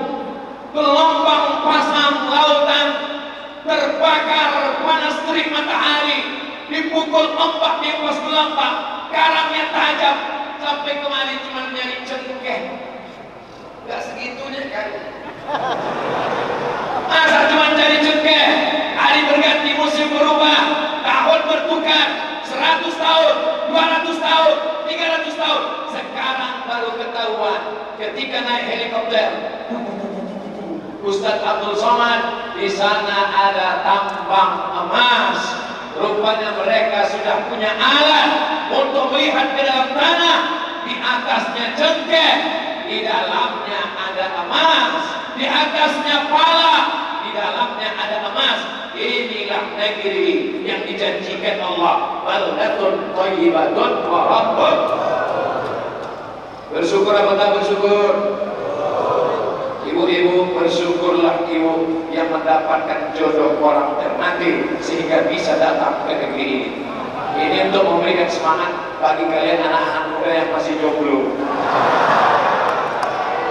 gelombang pasang lautan terbakar panas terik matahari, dipukul ombak di atas gelombang, karangnya tajam, sampai kemari cuma nyari cengkeh. Gak segitunya kan? Masa cuma cari cengkeh? Hari berganti, musim berubah, tahun bertukar, 100 tahun, 200 tahun, 300 tahun. Sekarang baru ketahuan ketika naik helikopter. Ustadz Abdul Somad, di sana ada tambang emas. Rupanya mereka sudah punya alat untuk melihat ke dalam tanah. Di atasnya cengkeh, di dalamnya ada emas. Di atasnya pala, di dalamnya ada emas. Inilah negeri yang dijanjikan Allah. Baldatun thayyibatun wa rabbun. Bersyukur apa tak bersyukur? Ibu-ibu, bersyukurlah ibu yang mendapatkan jodoh orang termati sehingga bisa datang ke negeri ini. Ini untuk memberikan semangat bagi kalian anak-anak muda yang masih jomblo.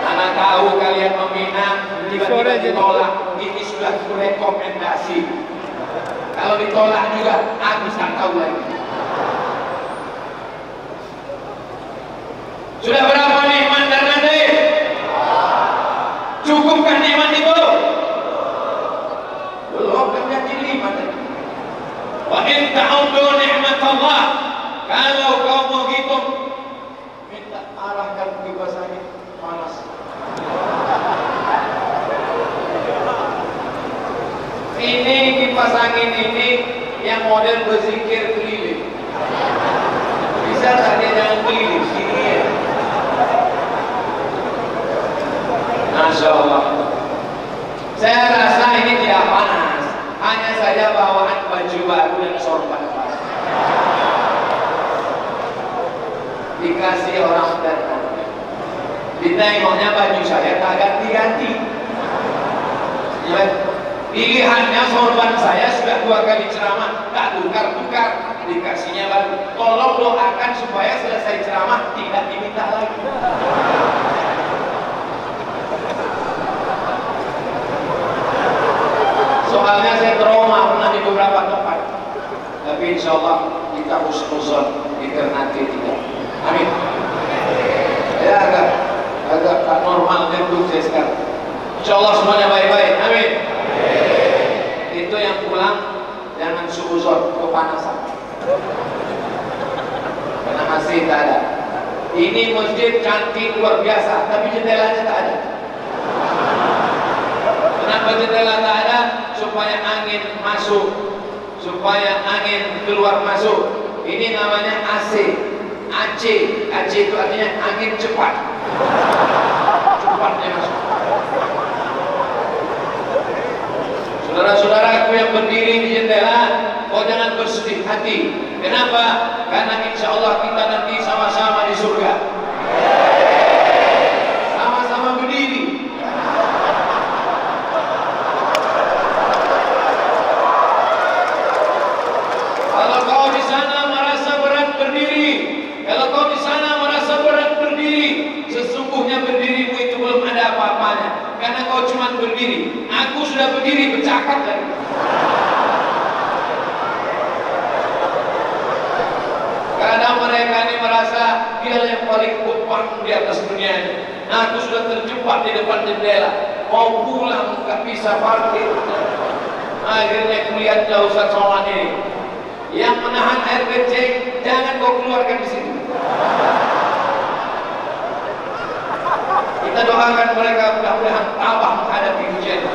Anak tahu kalian meminang, tiba-tiba ditolak. Ini sudah rekomendasi. Kalau ditolak juga, aku tak tahu lagi. Sudah berapa nikmat nanti? Cukupkah nikmat itu? Belum, kan jadi 5 tadi. Wa in ta'uddu ni'matallah. Kalau kau mau hitung, minta arahkan kipas angin panas. Ini kipas angin ini yang model berzikir keliling. Bisa tak dia jangan keliling? Sini ya. Masya Allah. Saya rasa ini tidak panas, hanya saja bawaan baju baru dan sorban. Dikasih orang datang, ditengoknya baju saya tak ganti-ganti. Ya, dilihatnya sorban saya sudah 2 kali ceramah, tak tukar-tukar. Dikasihnya baru. Tolong doakan supaya selesai ceramah tidak diminta lagi. Soalnya saya trauma pernah di beberapa tempat, tapi insya Allah kita husnuzon diternati tidak. Amin. Ya agak normal duduk saya sekarang. Insya Allah semuanya baik-baik. Amin. Itu yang pulang jangan suuzon kepanasan, karena masih tak ada. Ini masjid cantik luar biasa, tapi jendelanya tak ada. Kenapa jendela tak ada? Supaya angin masuk, supaya angin keluar masuk. Ini namanya AC. AC. AC itu artinya angin cepat. Cepatnya masuk. Saudara-saudaraku yang berdiri di jendela, kau jangan bersedih hati. Kenapa? Karena insya Allah kita nanti sama-sama di surga. Sama-sama berdiri. Kalau kau di sana merasa berat berdiri, kalau kau di sana merasa berat berdiri, sesungguhnya berdirimu itu belum ada apa-apanya. Karena kau cuma berdiri. Aku sudah berdiri bercakap tadi. Kadang mereka ini merasa dia yang paling kuat di atas dunia ini. Aku sudah terjebak di depan jendela, mau pulang nggak bisa parkir. Akhirnya kulihat jauh Ustaz Somad ini yang menahan air kencing, jangan kau keluarkan di sini. Kita doakan mereka mudah-mudahan tabah menghadapi ujian.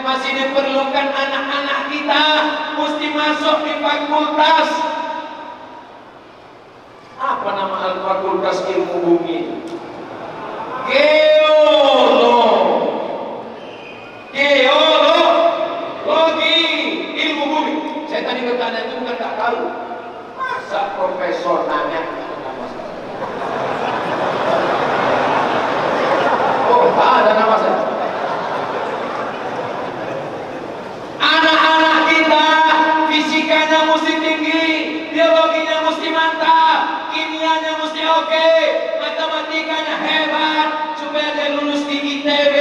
Masih diperlukan anak-anak kita mesti masuk di fakultas. Apa nama fakultas ilmu bumi? Geologi, ilmu bumi. Saya tadi bertanya itu bukan tak tahu. Masa profesor nanya nama saya? Oh, ada nama saya. Anak-anak kita fisikanya mesti tinggi, biologinya mesti mantap, kimianya mesti oke, matematikanya hebat, supaya dia lulus di ITB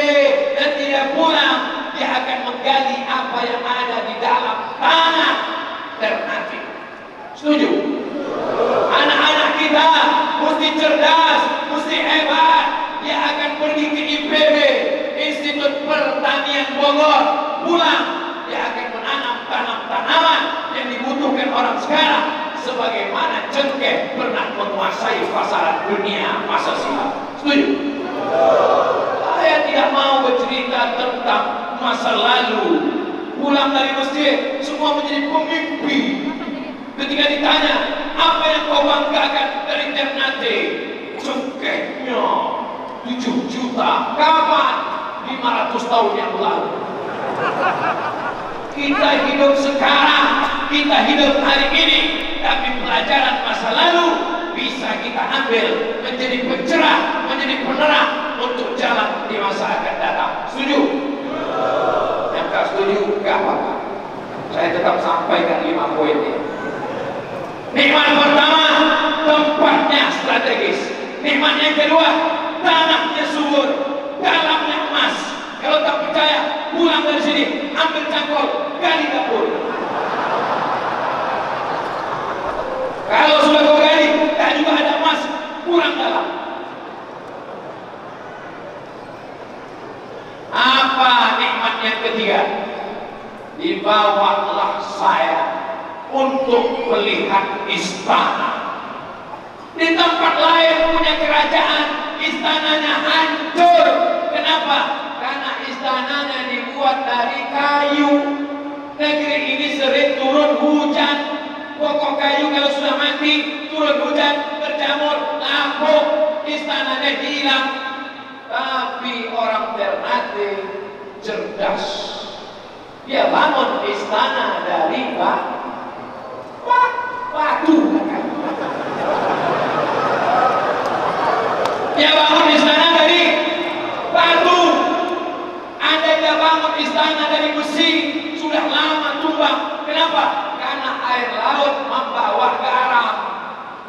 dan dia pulang, dia akan menggali apa yang ada di dalam tanah Ternate. Setuju? Anak-anak kita mesti cerdas, mesti hebat, dia akan pergi ke IPB, Institut Pertanian Bogor, pulang dia akan menanam tanaman yang dibutuhkan orang sekarang, sebagaimana cengkeh pernah menguasai pasaran dunia masa silam. Setuju? Saya tidak mau bercerita tentang masa lalu. Pulang dari masjid semua menjadi pemimpi. Ketika ditanya apa yang kau banggakan dari Ternate, cengkehnya 7 juta. Kapan? 500 tahun yang lalu. Kita hidup sekarang, kita hidup hari ini, tapi pelajaran masa lalu bisa kita ambil menjadi pencerah, menjadi penerang untuk jalan di masa akan datang. Setuju? Yang tak setuju, gak apa-apa. Saya tetap sampaikan 5 poin ini. Nikmat pertama, tempatnya strategis. Nikmat yang kedua, tanahnya subur, dalamnya emas. Kalau tak percaya, pulang dari sini, ambil cangkul, gali dapur. Kalau sudah kau gali, tak juga ada emas, kurang dalam. Apa nikmat yang ketiga? Dibawalah saya untuk melihat istana. Di tempat lain punya kerajaan, istananya hancur. Kenapa? Karena istananya dibuat dari kayu. Negeri ini sering turun hujan. Pokok kayu kalau sudah mati, turun hujan, berjamur, lapuk, istananya hilang. Tapi orang Ternate cerdas. Dia bangun istana dari batu. Dia bangun istana dari batu. Ada dia bangun istana dari besi, sudah lama tumbang. Kenapa? Karena air laut membawa garam.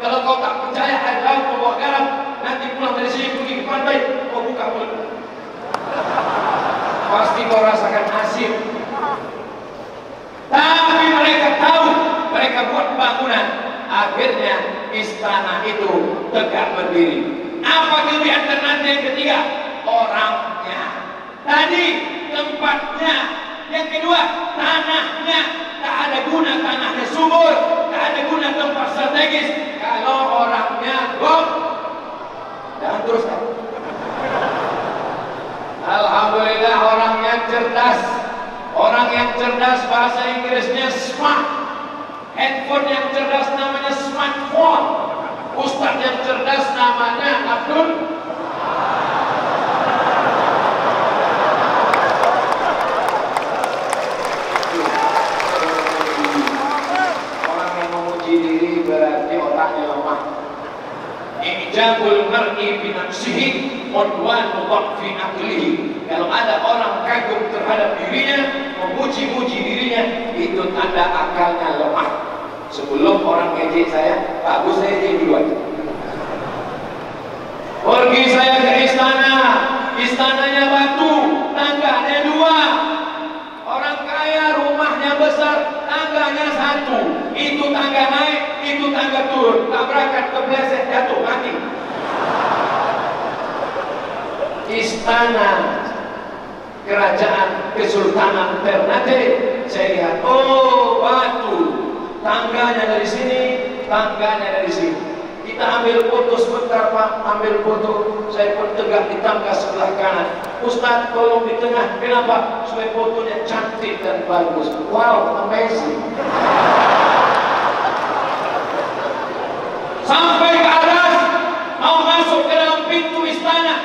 Kalau kau tak percaya air laut membawa garam, nanti pulang dari sini pergi ke pantai, kau buka mulut, pasti kau rasakan asin. Tapi mereka tahu, mereka buat bangunan, akhirnya istana itu tegak berdiri. Apa kelebihan Ternate yang ketiga? Orangnya. Tadi tempatnya. Yang kedua, tanahnya. Tak ada guna tanahnya subur, tak ada guna tempat strategis kalau orangnya gom. Dan terus kan? Alhamdulillah orangnya cerdas. Orang yang cerdas bahasa Inggrisnya smart. Handphone yang cerdas namanya smartphone. Ustaz yang cerdas namanya Abdul. Orang yang memuji diri berarti otaknya lemah. Ijabul mar'i bi nafsihi udwanu dha'fi aqlihi. Kalau ada orang kagum terhadap dirinya, memuji-muji dirinya, itu tanda akalnya lemah. Sebelum orang ngejek saya, bagus saya ejek duluan. Pergi saya ke istana, istananya batu, tangganya 2. Orang kaya rumahnya besar, tangganya 1. Itu tangga naik, itu tangga turun, tabrakan, kepleset, jatuh, mati. Istana kerajaan Kesultanan Ternate, saya lihat, oh batu, tangganya dari sini, tangganya dari sini. Kita ambil foto sebentar Pak, ambil foto. Saya pun tegak di tangga sebelah kanan. Ustaz tolong di tengah, kenapa? Supaya fotonya cantik dan bagus. Wow, amazing. Sampai ke atas, mau masuk ke dalam pintu istana.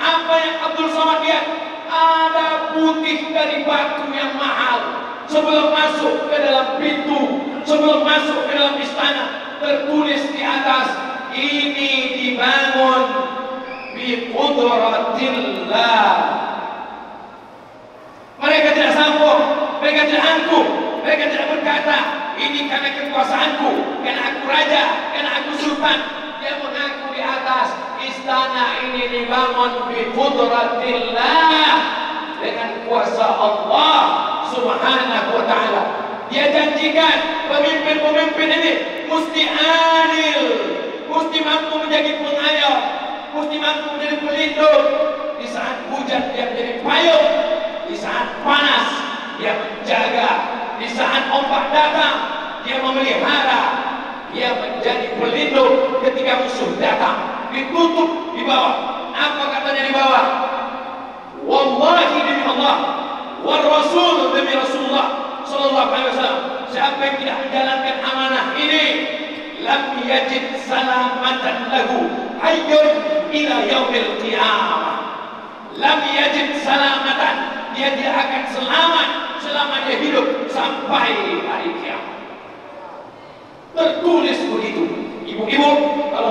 Apa yang Abdul Somad lihat? Ada putih dari batu yang mahal. Sebelum masuk ke dalam pintu, sebelum masuk ke dalam istana, tertulis di atas, ini dibangun bi qudratillah. Mereka tidak sombong, mereka tidak angkuh, mereka tidak berkata ini karena kekuasaanku, karena aku raja, karena aku sultan. Dia mengaku di atas, istana ini dibangun bi qudratillah, dengan kuasa Allah Subhanahu wa ta'ala. Dia janjikan pemimpin-pemimpin ini mesti adil, mesti mampu menjadi pengayom, mesti mampu menjadi pelindung. Di saat hujan dia menjadi payung, di saat panas dia menjaga, di saat ombak datang dia memelihara, dia menjadi pelindung ketika musuh datang. Ditutup di bawah. Apa katanya di bawah? Wallahi demi Allah, war Rasul demi Rasulullah sallallahu alaihi wasallam, siapa yang tidak menjalankan amanah ini, lam yajid salamatan lahu hayyun ila yaumil qiyamah. Lam yajid salamatan, dia tidak akan selamat selama dia hidup sampai hari kiamat. Tertulis begitu. Ibu-ibu, kalau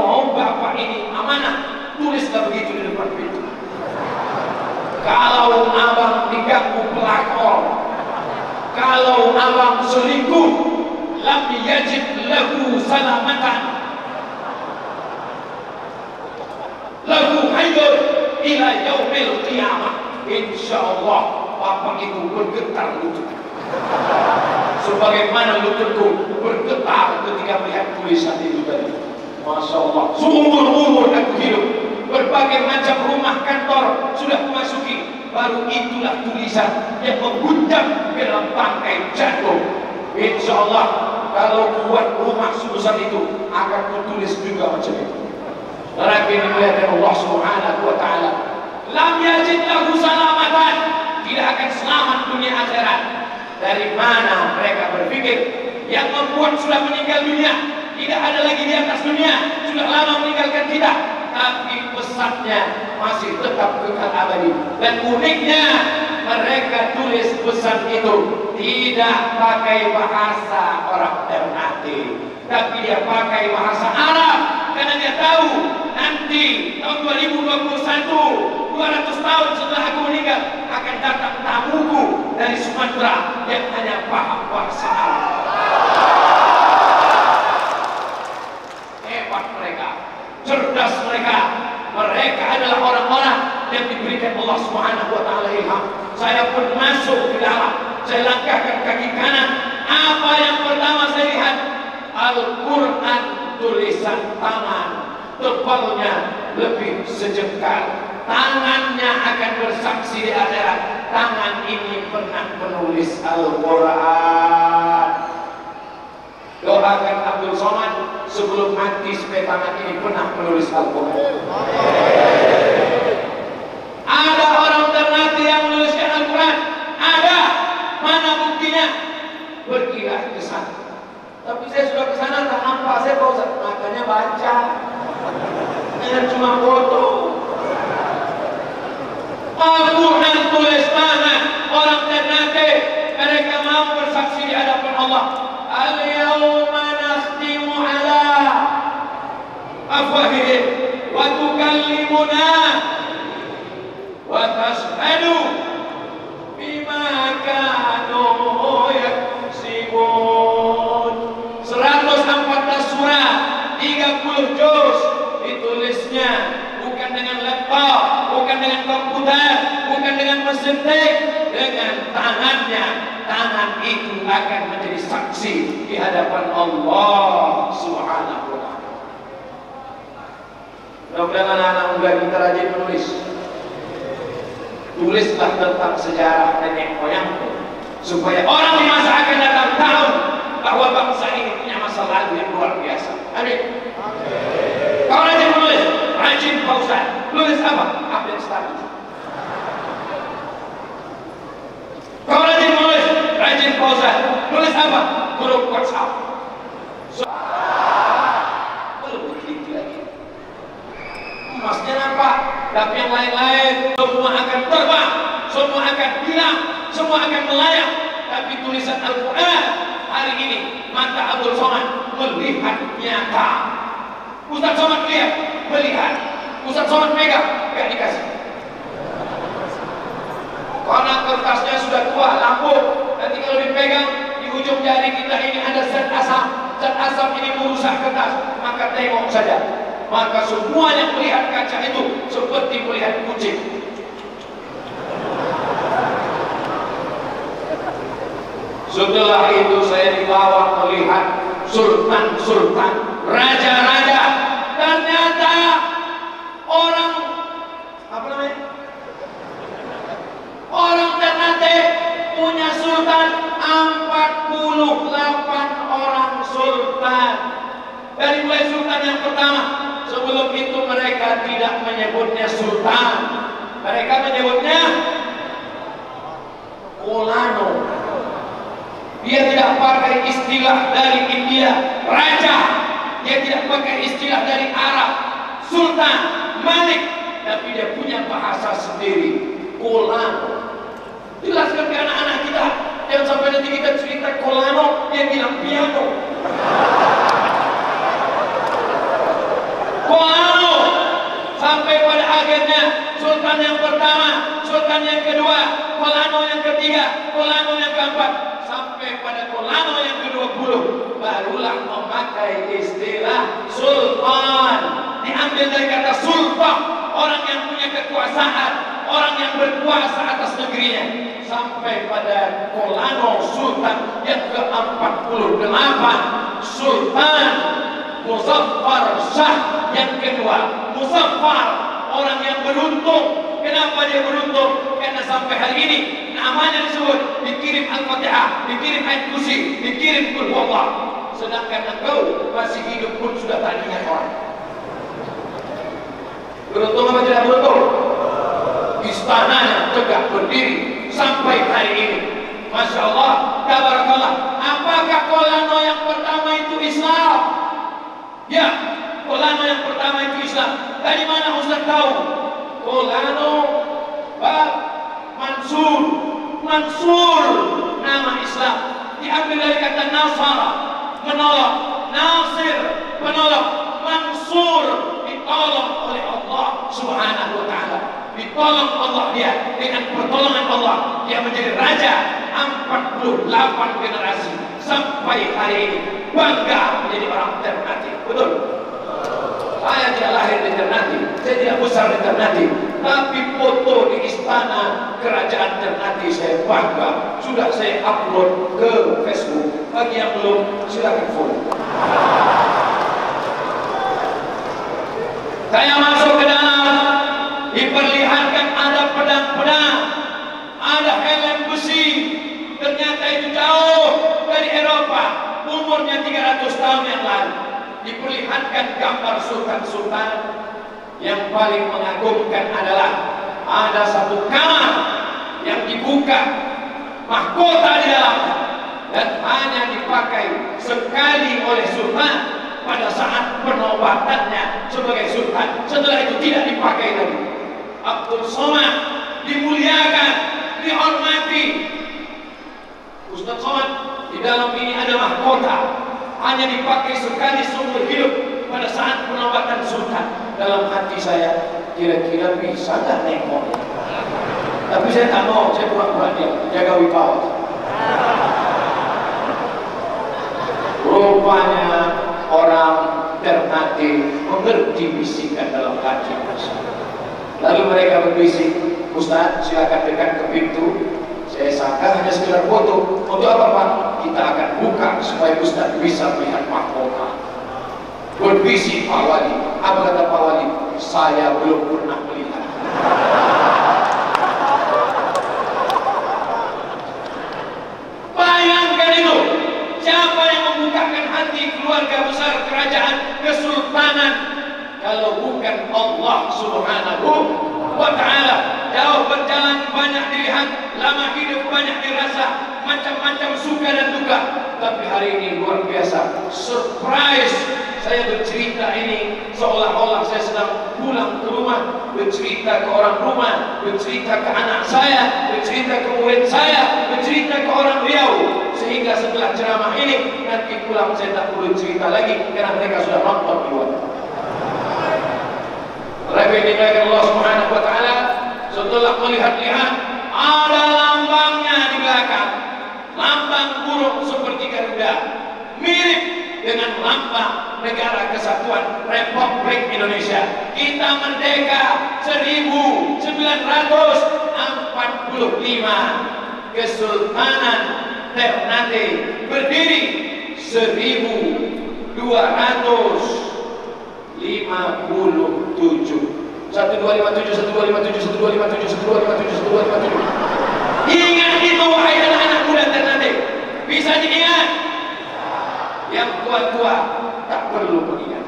mengganggu pelakor. Kalau abang selingkuh, lam yajid lahu salamatan, lahu hayyun ila yaumil qiyamah. Insyaallah bapak itu bergetar lutut, sebagaimana lututku bergetar ketika melihat tulisan itu tadi. Masya Allah, seumur-umur aku hidup, berbagai macam rumah kantor sudah memasuki, baru itulah tulisan yang mengguncang ke dalam bangkai jantung. Insya Allah kalau buat rumah sebesar itu akan kutulis juga macam itu. Tetapi dimuliakan Allah Subhanahu wa taala, lam yajid lahu salamatan, tidak akan selamat dunia akhirat. Dari mana mereka berpikir yang membuat sudah meninggal dunia, tidak ada lagi di atas dunia, sudah lama meninggalkan kita, tapi pesannya masih tetap kekal abadi. Dan uniknya mereka tulis pesan itu tidak pakai bahasa orang Ternate, tapi dia pakai bahasa Arab, karena dia tahu nanti tahun 2021, 200 tahun setelah aku meninggal, akan datang tamuku dari Sumatera yang hanya paham bahasa Arab. Hebat mereka, cerdas mereka. Mereka adalah orang-orang yang diberikan Allah Subhanahu wa taala ilham. Saya pun masuk ke dalam, saya langkahkan kaki kanan. Apa yang pertama saya lihat? Al-Quran tulisan tangan, tebalnya lebih sejengkal. Tangannya akan bersaksi di akhirat, tangan ini pernah menulis Al-Quran. Doakan Abdul Somad sebelum mati supaya tangan ini pernah menulis Al-Quran. Ada orang Ternate yang menuliskan Al-Quran? Ada. Mana buktinya? Pergilah ke sana. Tapi saya sudah ke sana tak nampak, saya Pak Ustaz. Makanya baca, jangan cuma foto. Al-Quran tulis tangan orang Ternate, mereka mau bersaksi di hadapan Allah. Al-yawma nakhtimu ala afwahihim wa tukallimuna wa tashhadu bima kanu yaksibun. 114 surah, 30 juz ditulisnya, bukan dengan laptop, bukan dengan komputer, bukan dengan mesin tik, dengan tangannya. Tangan itu akan menjadi saksi di hadapan Allah Subhanahu wa taala. Mudah-mudahan anak-anak muda kita rajin menulis. Tulislah tentang sejarah nenek moyangmu, supaya orang di masa akan datang tahu bahwa bangsa ini punya masa lalu yang luar biasa. Amin. Kau rajin menulis, rajin Pak Ustaz. Tulis apa? Update status. Kau rajin menulis, rajin Pak Ustaz. Tulis apa? Grup WhatsApp. Belum begitu lagi. Emasnya nampak, tapi yang lain-lain semua akan terbang, semua akan hilang, semua akan melayang. Tapi tulisan Al-Quran hari ini mata Abdul Somad melihat nyata. Ustaz Somad melihat. Ustaz Somad megang, gak dikasih. Karena kertasnya sudah tua, lapuk. Nanti kalau dipegang di ujung jari kita ini ada zat asam. Zat asam ini merusak kertas. Maka tengok saja. Maka semua yang melihat kaca itu seperti melihat kucing. Setelah itu saya dibawa melihat sultan-sultan, raja-raja. Ternyata orang orang Ternate punya sultan 48 orang sultan. Dari mulai sultan yang pertama, sebelum itu mereka tidak menyebutnya sultan, mereka menyebutnya Kolano. Dia tidak pakai istilah dari India, raja. Dia tidak pakai istilah dari Arab, sultan, malik, tapi dia punya bahasa sendiri, Kolano. Jelaskan ke anak-anak kita, jangan sampai nanti kita cerita Kolano, dia bilang piano. Kolano. Sampai pada akhirnya Sultan sultan yang pertama, sultan yang kedua, Kolano yang ketiga, Kolano yang keempat, sampai pada Kolano yang ke-20 barulah memakai istilah sultan. Diambil dari kata sultan, orang yang punya kekuasaan, orang yang berkuasa atas negerinya. Sampai pada Kolano sultan yang ke-48, Sultan Muzaffar Shah yang kedua. Muzaffar, orang yang beruntung. Kenapa dia beruntung? Karena sampai hari ini namanya disebut, dikirim Al-Fatihah, dikirim ayat kursi, dikirim Qul Huwallah. Sedangkan engkau masih hidup pun sudah tak ingat orang. Beruntung apa tidak beruntung? Istananya tegak berdiri sampai hari ini. Masya Allah, tabarakallah. Apakah Kolano yang pertama itu Islam? Ya, Kolano yang pertama itu Islam. Dari mana Ustaz tahu? Kolano Bab Mansur. Mansur nama Islam diambil dari kata Nasara, menolong. Nasir, penolong. Mansur, ditolong oleh Allah Subhanahu wa ta'ala. Ditolong Allah dia dengan pertolongan Allah. Dia menjadi raja 48 generasi sampai hari ini, bangga menjadi orang Ternate. Betul? Saya tidak lahir di Ternate, saya tidak besar di Ternate, tapi foto di istana kerajaan Ternate saya bangga. Sudah saya upload ke Facebook. Bagi yang belum, silakan follow. Saya masuk ke dalam, diperlihatkan ada pedang-pedang, ada helm besi. Ternyata itu jauh dari Eropa, umurnya 300 tahun yang lalu. Diperlihatkan gambar sultan-sultan. Yang paling mengagumkan adalah ada satu kamar yang dibuka, mahkota di dalamnya, dan hanya dipakai sekali oleh sultan pada saat penobatannya sebagai sultan. Setelah itu tidak dipakai lagi. Abdul Somad dimuliakan, dihormati. Ustaz Somad, di dalam ini ada mahkota, hanya dipakai sekali seumur hidup pada saat penobatan sultan. Dalam hati saya, kira-kira bisa nggak nengok? Tapi saya tak mau, saya pura-pura dia jaga wibawa. Rupanya orang Ternate mengerti bisikan dalam hati. Lalu mereka berbisik, Ustaz silakan dekat ke pintu. Saya sangka hanya sekedar foto. Untuk apa Pak? Kita akan buka supaya Ustaz bisa melihat mahkota. Berbisik Pak Wali. Apa kata Pak Wali? Saya belum pernah melihat. Bayangkan itu. Siapa yang membukakan hati keluarga besar kerajaan kesultanan kalau bukan Allah Subhanahu wa ta'ala? Jauh berjalan banyak dilihat, lama hidup banyak dirasa, macam-macam suka dan duka. Tapi hari ini luar biasa, surprise. Saya bercerita ini seolah-olah saya sedang pulang ke rumah, bercerita ke orang rumah, bercerita ke anak saya, bercerita ke murid saya, bercerita ke orang Riau. Sehingga setelah ceramah ini nanti pulang saya tak perlu cerita lagi karena mereka sudah nonton di luar. Rabbi Allah Subhanahu wa ta'ala setelah melihat-lihat ada lambangnya di belakang, lambang burung seperti Garuda, mirip dengan lambang Negara Kesatuan Republik Indonesia. Kita merdeka 1945, Kesultanan Ternate berdiri 1257. 1257, 1257, 1257, 1257. Ingat itu wahai anak-anak muda Ternate. Bisa diingat. Yang tua-tua tak perlu mengingat.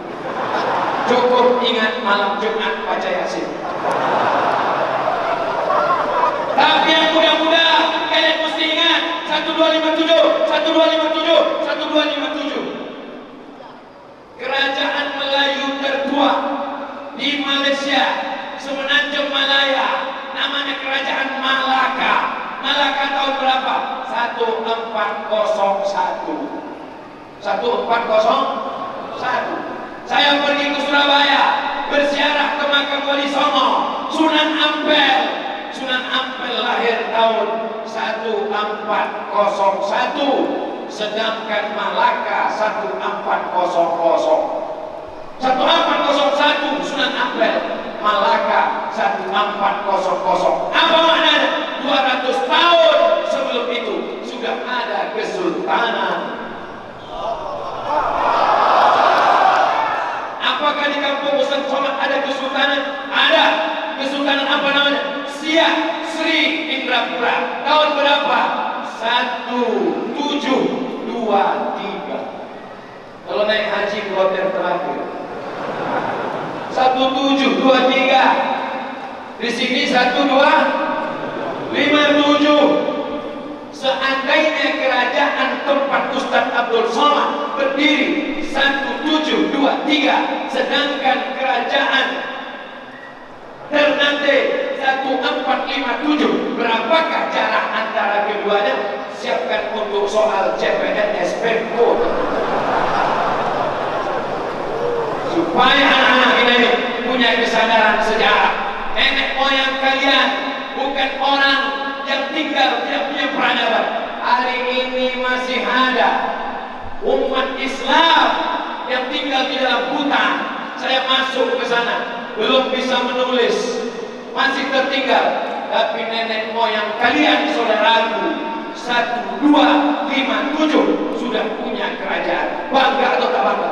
Cukup ingat malam Jumat baca Yasin. Tapi yang muda-muda kalian mesti ingat 1257, 1257, 1257. Kerajaan Melayu tertua di Malaysia, semenanjung Malaya, namanya Kerajaan Malaka. Malaka tahun berapa? 1401. 1401. Saya pergi ke Surabaya, berziarah ke makam Wali Songo, Sunan Ampel. Sunan Ampel lahir tahun 1401, sedangkan Malaka 1400. 1401 Sunan Ampel, Malaka 1400. Apa maknanya? 200 tahun sebelum itu sudah ada kesultanan. Apakah di kampung Ustaz Somad ada kesultanan? Ada. Kesultanan apa namanya? Siak Sri Indrapura. Tahun berapa? 1723. Kalau naik haji kloter terakhir 1723. Di sini 1257. Seandainya kerajaan tempat Ustaz Abdul Somad berdiri 1723, sedangkan kerajaan Ternate 1457, berapakah jarak antara keduanya? Siapkan untuk soal CPNS Pemko, supaya anak-anak kita ini punya kesadaran sejarah. Nenek moyang kalian bukan orang yang tinggal tidak punya peradaban. Hari ini masih ada umat Islam yang tinggal di dalam hutan. Saya masuk ke sana, belum bisa menulis, masih tertinggal. Tapi nenek moyang kalian, saudaraku, 1257 sudah punya kerajaan. Bangga atau tak bangga?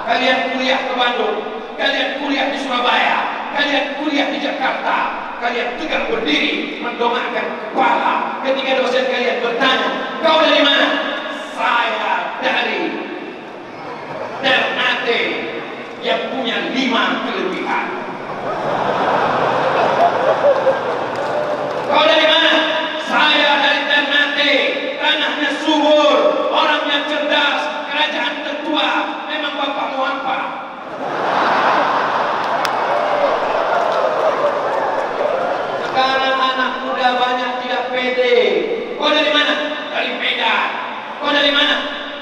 Kalian kuliah ke Bandung, kalian kuliah di Surabaya, kalian kuliah di Jakarta, kalian tegak berdiri mendongakkan kepala ketika dosen kalian bertanya, kau dari mana? Saya dari Ternate yang punya 5 kelebihan. Kau dari mana? Saya dari Ternate, tanahnya subur, orangnya cerdas, kerajaan tertua. Memang bapakmu apa? Sekarang anak muda banyak tidak pede. Kau dari mana? Dari Medan. Kau dari mana?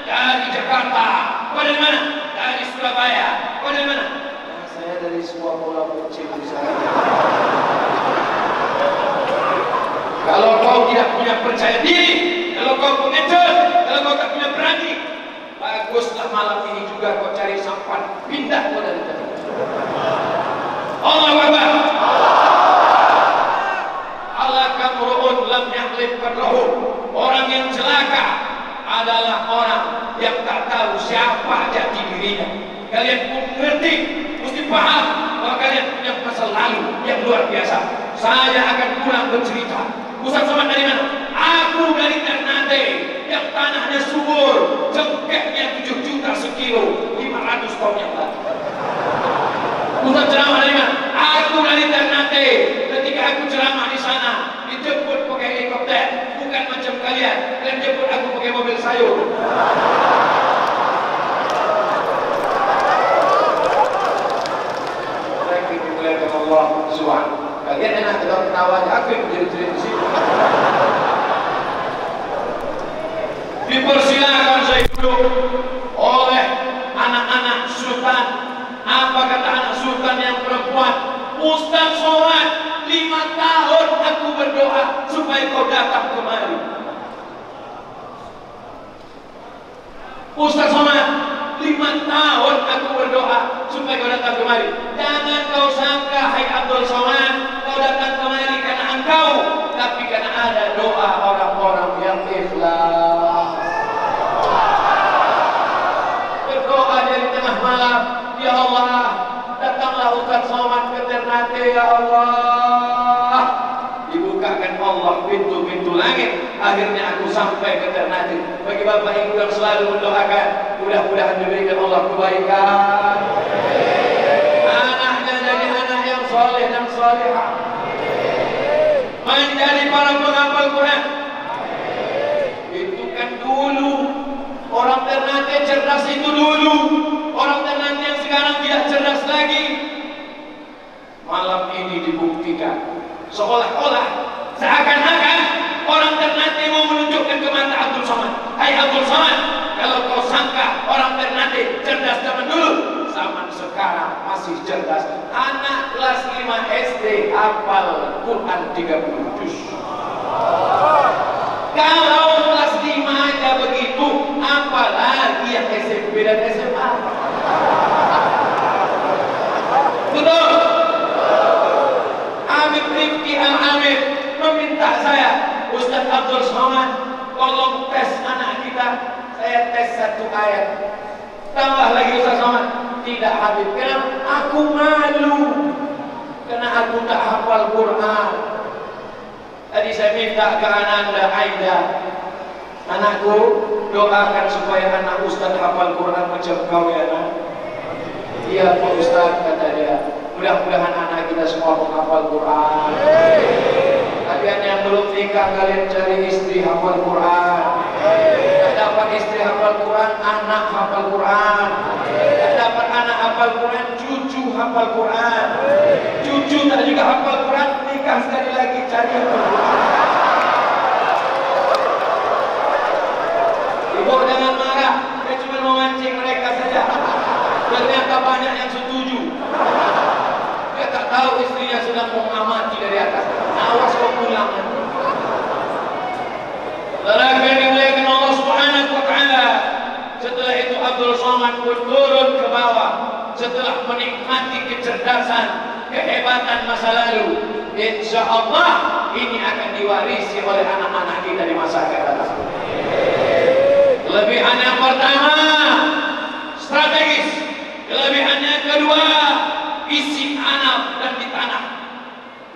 Dari Jakarta. Kau dari mana? Dari Surabaya. Kau dari mana? Nah, saya dari sebuah bola kecil di sana. Kalau kau tidak punya percaya diri, kalau kau pengecut, kalau kau tak punya berani, baguslah malam ini juga kau cari sampan, pindah kau dari tadi. Allahu Akbar. Alaka mur'un lam yaqlib qadrahu. Orang yang celaka adalah orang yang tak tahu siapa jati dirinya. Kalian pun mengerti, mesti paham bahwa kalian punya masa lalu yang luar biasa. Saya akan pulang bercerita. Ustaz Somad dari mana? Aku dari Ternate yang tanahnya subur, cengkehnya 7 juta sekilo, 500 ton yang lalu. Ustaz ceramah dari mana? Aku dari Ternate. Ketika aku ceramah di sana, dijemput pakai helikopter, bukan macam kalian. Kalian jemput aku pakai mobil sayur. Allah Subhanahu. Kalian enak ketawa aja, aku yang menjerit-jerit di sini. Dipersilakan saya duduk oleh anak-anak sultan. Apa kata anak sultan yang perempuan? Ustaz Somad, 5 tahun aku berdoa supaya kau datang kemari. Ustaz Somad, 5 tahun aku berdoa supaya kau datang kemari. Jangan kau sangka, hai Abdul Somad, kau datang kemari karena engkau, tapi karena ada doa orang-orang yang ikhlas. Berdoa dari tengah malam, ya Allah, datanglah Ustaz Somad ke Ternate, ya Allah. Dibukakan Allah pintu-pintu langit, akhirnya aku sampai ke Ternate. Bagi bapak ibu yang selalu mendoakan, mudah-mudahan diberikan Allah kebaikan, anaknya jadi anak yang soleh dan solehah, menjadi para penghafal Quran. Itu kan dulu orang Ternate cerdas, itu dulu. Orang Ternate yang sekarang tidak cerdas lagi. Malam ini dibuktikan, seolah-olah seakan-akan orang Ternate mau menunjukkan ke mata Abdul Somad. Hai Abdul Somad, kalau kau sangka orang Ternate cerdas zaman dulu, zaman sekarang masih masih cerdas. Anak kelas 5 SD hafal Quran 30 juz. Kalau kelas 5 aja begitu, apalagi yang SMP dan SMA. Betul. Habib Rifki Al-Hamid meminta saya, Ustaz Abdul Somad, tolong tes anak kita. Saya tes 1 ayat. Tambah lagi Ustaz Somad. Tidak Habib. Kenapa? Aku malu karena aku tak hafal Quran. Tadi saya minta ke Ananda Aida, anakku, doakan supaya anak Ustaz hafal Quran macam kau ya nak. Iya Pak Ustaz, kata dia. Mudah-mudahan anak kita semua menghafal Quran. Kalian yang belum nikah, kalian cari istri hafal Quran. Tak dapat istri hafal Quran, anak hafal Quran. Tak dapat anak hafal Quran, cucu hafal Quran. Cucu tak juga hafal Quran, nikah sekali lagi cari hafal Quran. Ibu jangan marah, saya cuma memancing mereka saja. Ternyata banyak yang setuju. Dia tak tahu istrinya sedang mengamati dari atas. Awas kau pulang. Saudara yang dimuliakan Allah Subhanahu wa taala. Setelah itu Abdul Somad pun turun ke bawah. Setelah menikmati kecerdasan, kehebatan masa lalu, insya Allah ini akan diwarisi oleh anak-anak kita di masa akan datang. Kelebihan yang pertama, strategis. Kelebihan yang kedua, isi anak dan ditanam.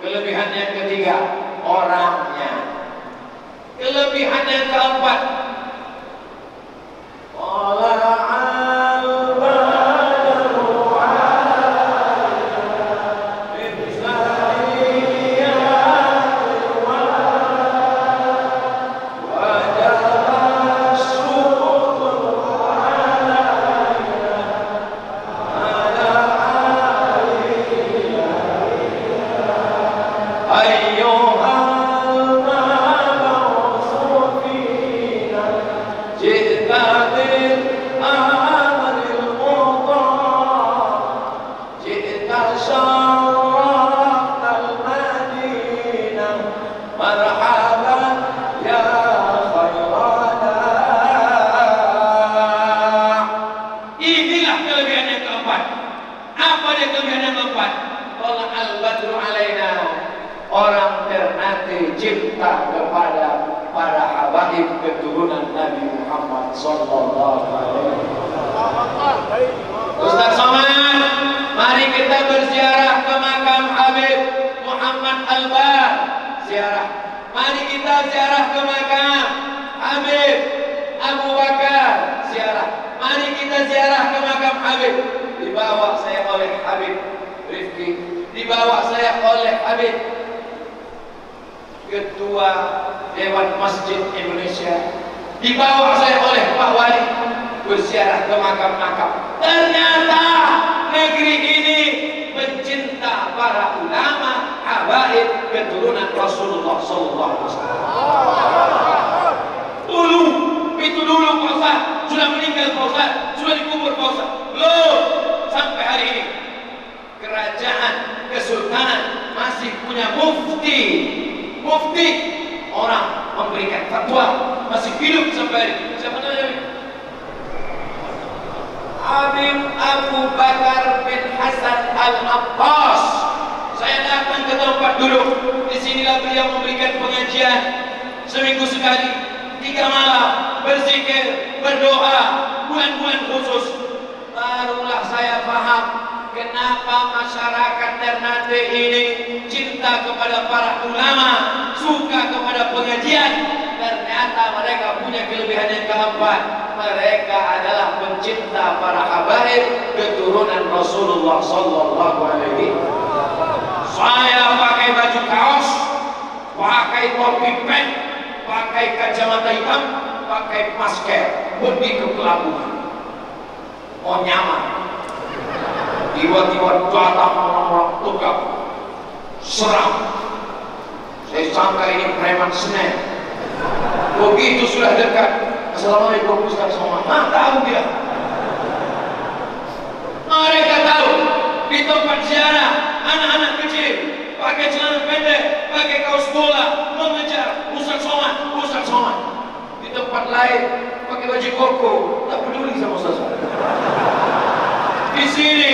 Kelebihan yang ketiga, orangnya. Kelebihan yang keempat, cinta kepada para habaib keturunan Nabi Muhammad sallallahu alaihi wasallam. Ustaz Somad, mari kita berziarah ke makam Habib Muhammad Al-Bar. Ziarah. Mari kita ziarah ke makam Habib Abu Bakar. Ziarah. Mari kita ziarah ke makam Habib. Dibawa saya oleh Habib Rifki. Dibawa saya oleh Habib Ketua Dewan Masjid Indonesia. Dibawa saya oleh Pak Wali berziarah ke makam-makam. Ternyata negeri ini mencinta para ulama habaib keturunan Rasulullah sallallahu alaihi wasallam. Dulu itu dulu Pak Ustaz sudah meninggal, Pak Ustaz sudah dikubur Pak Ustaz. Loh, sampai hari ini kerajaan kesultanan masih punya mufti. Mufti orang memberikan fatwa masih hidup sampai hari. Siapa namanya? Habib Abu Bakar bin Hasan Al-Abbas. Saya datang ke tempat duduk. Disinilah beliau memberikan pengajian seminggu sekali, 3 malam, berzikir, berdoa, bulan-bulan khusus. Barulah saya paham kenapa masyarakat Ternate ini cinta kepada para ulama, suka kepada pengajian. Ternyata mereka punya kelebihan yang keempat. Mereka adalah pencinta para habaib keturunan Rasulullah sallallahu alaihi wasallam. Saya pakai baju kaos, pakai topi pen, pakai kacamata hitam, pakai masker, pergi ke pelabuhan. Mau nyaman. Tiba-tiba datang orang-orang tegak, serang. Saya sangka ini preman Senen. Begitu sudah dekat, Assalamualaikum Ustaz Somad. Tahu dia. Mereka tahu di tempat ziarah, anak-anak kecil pakai celana pendek, pakai kaos bola, mengejar Ustaz Somad, Ustaz Somad. Di tempat lain pakai baju koko, tak peduli sama Ustaz Somad. Di sini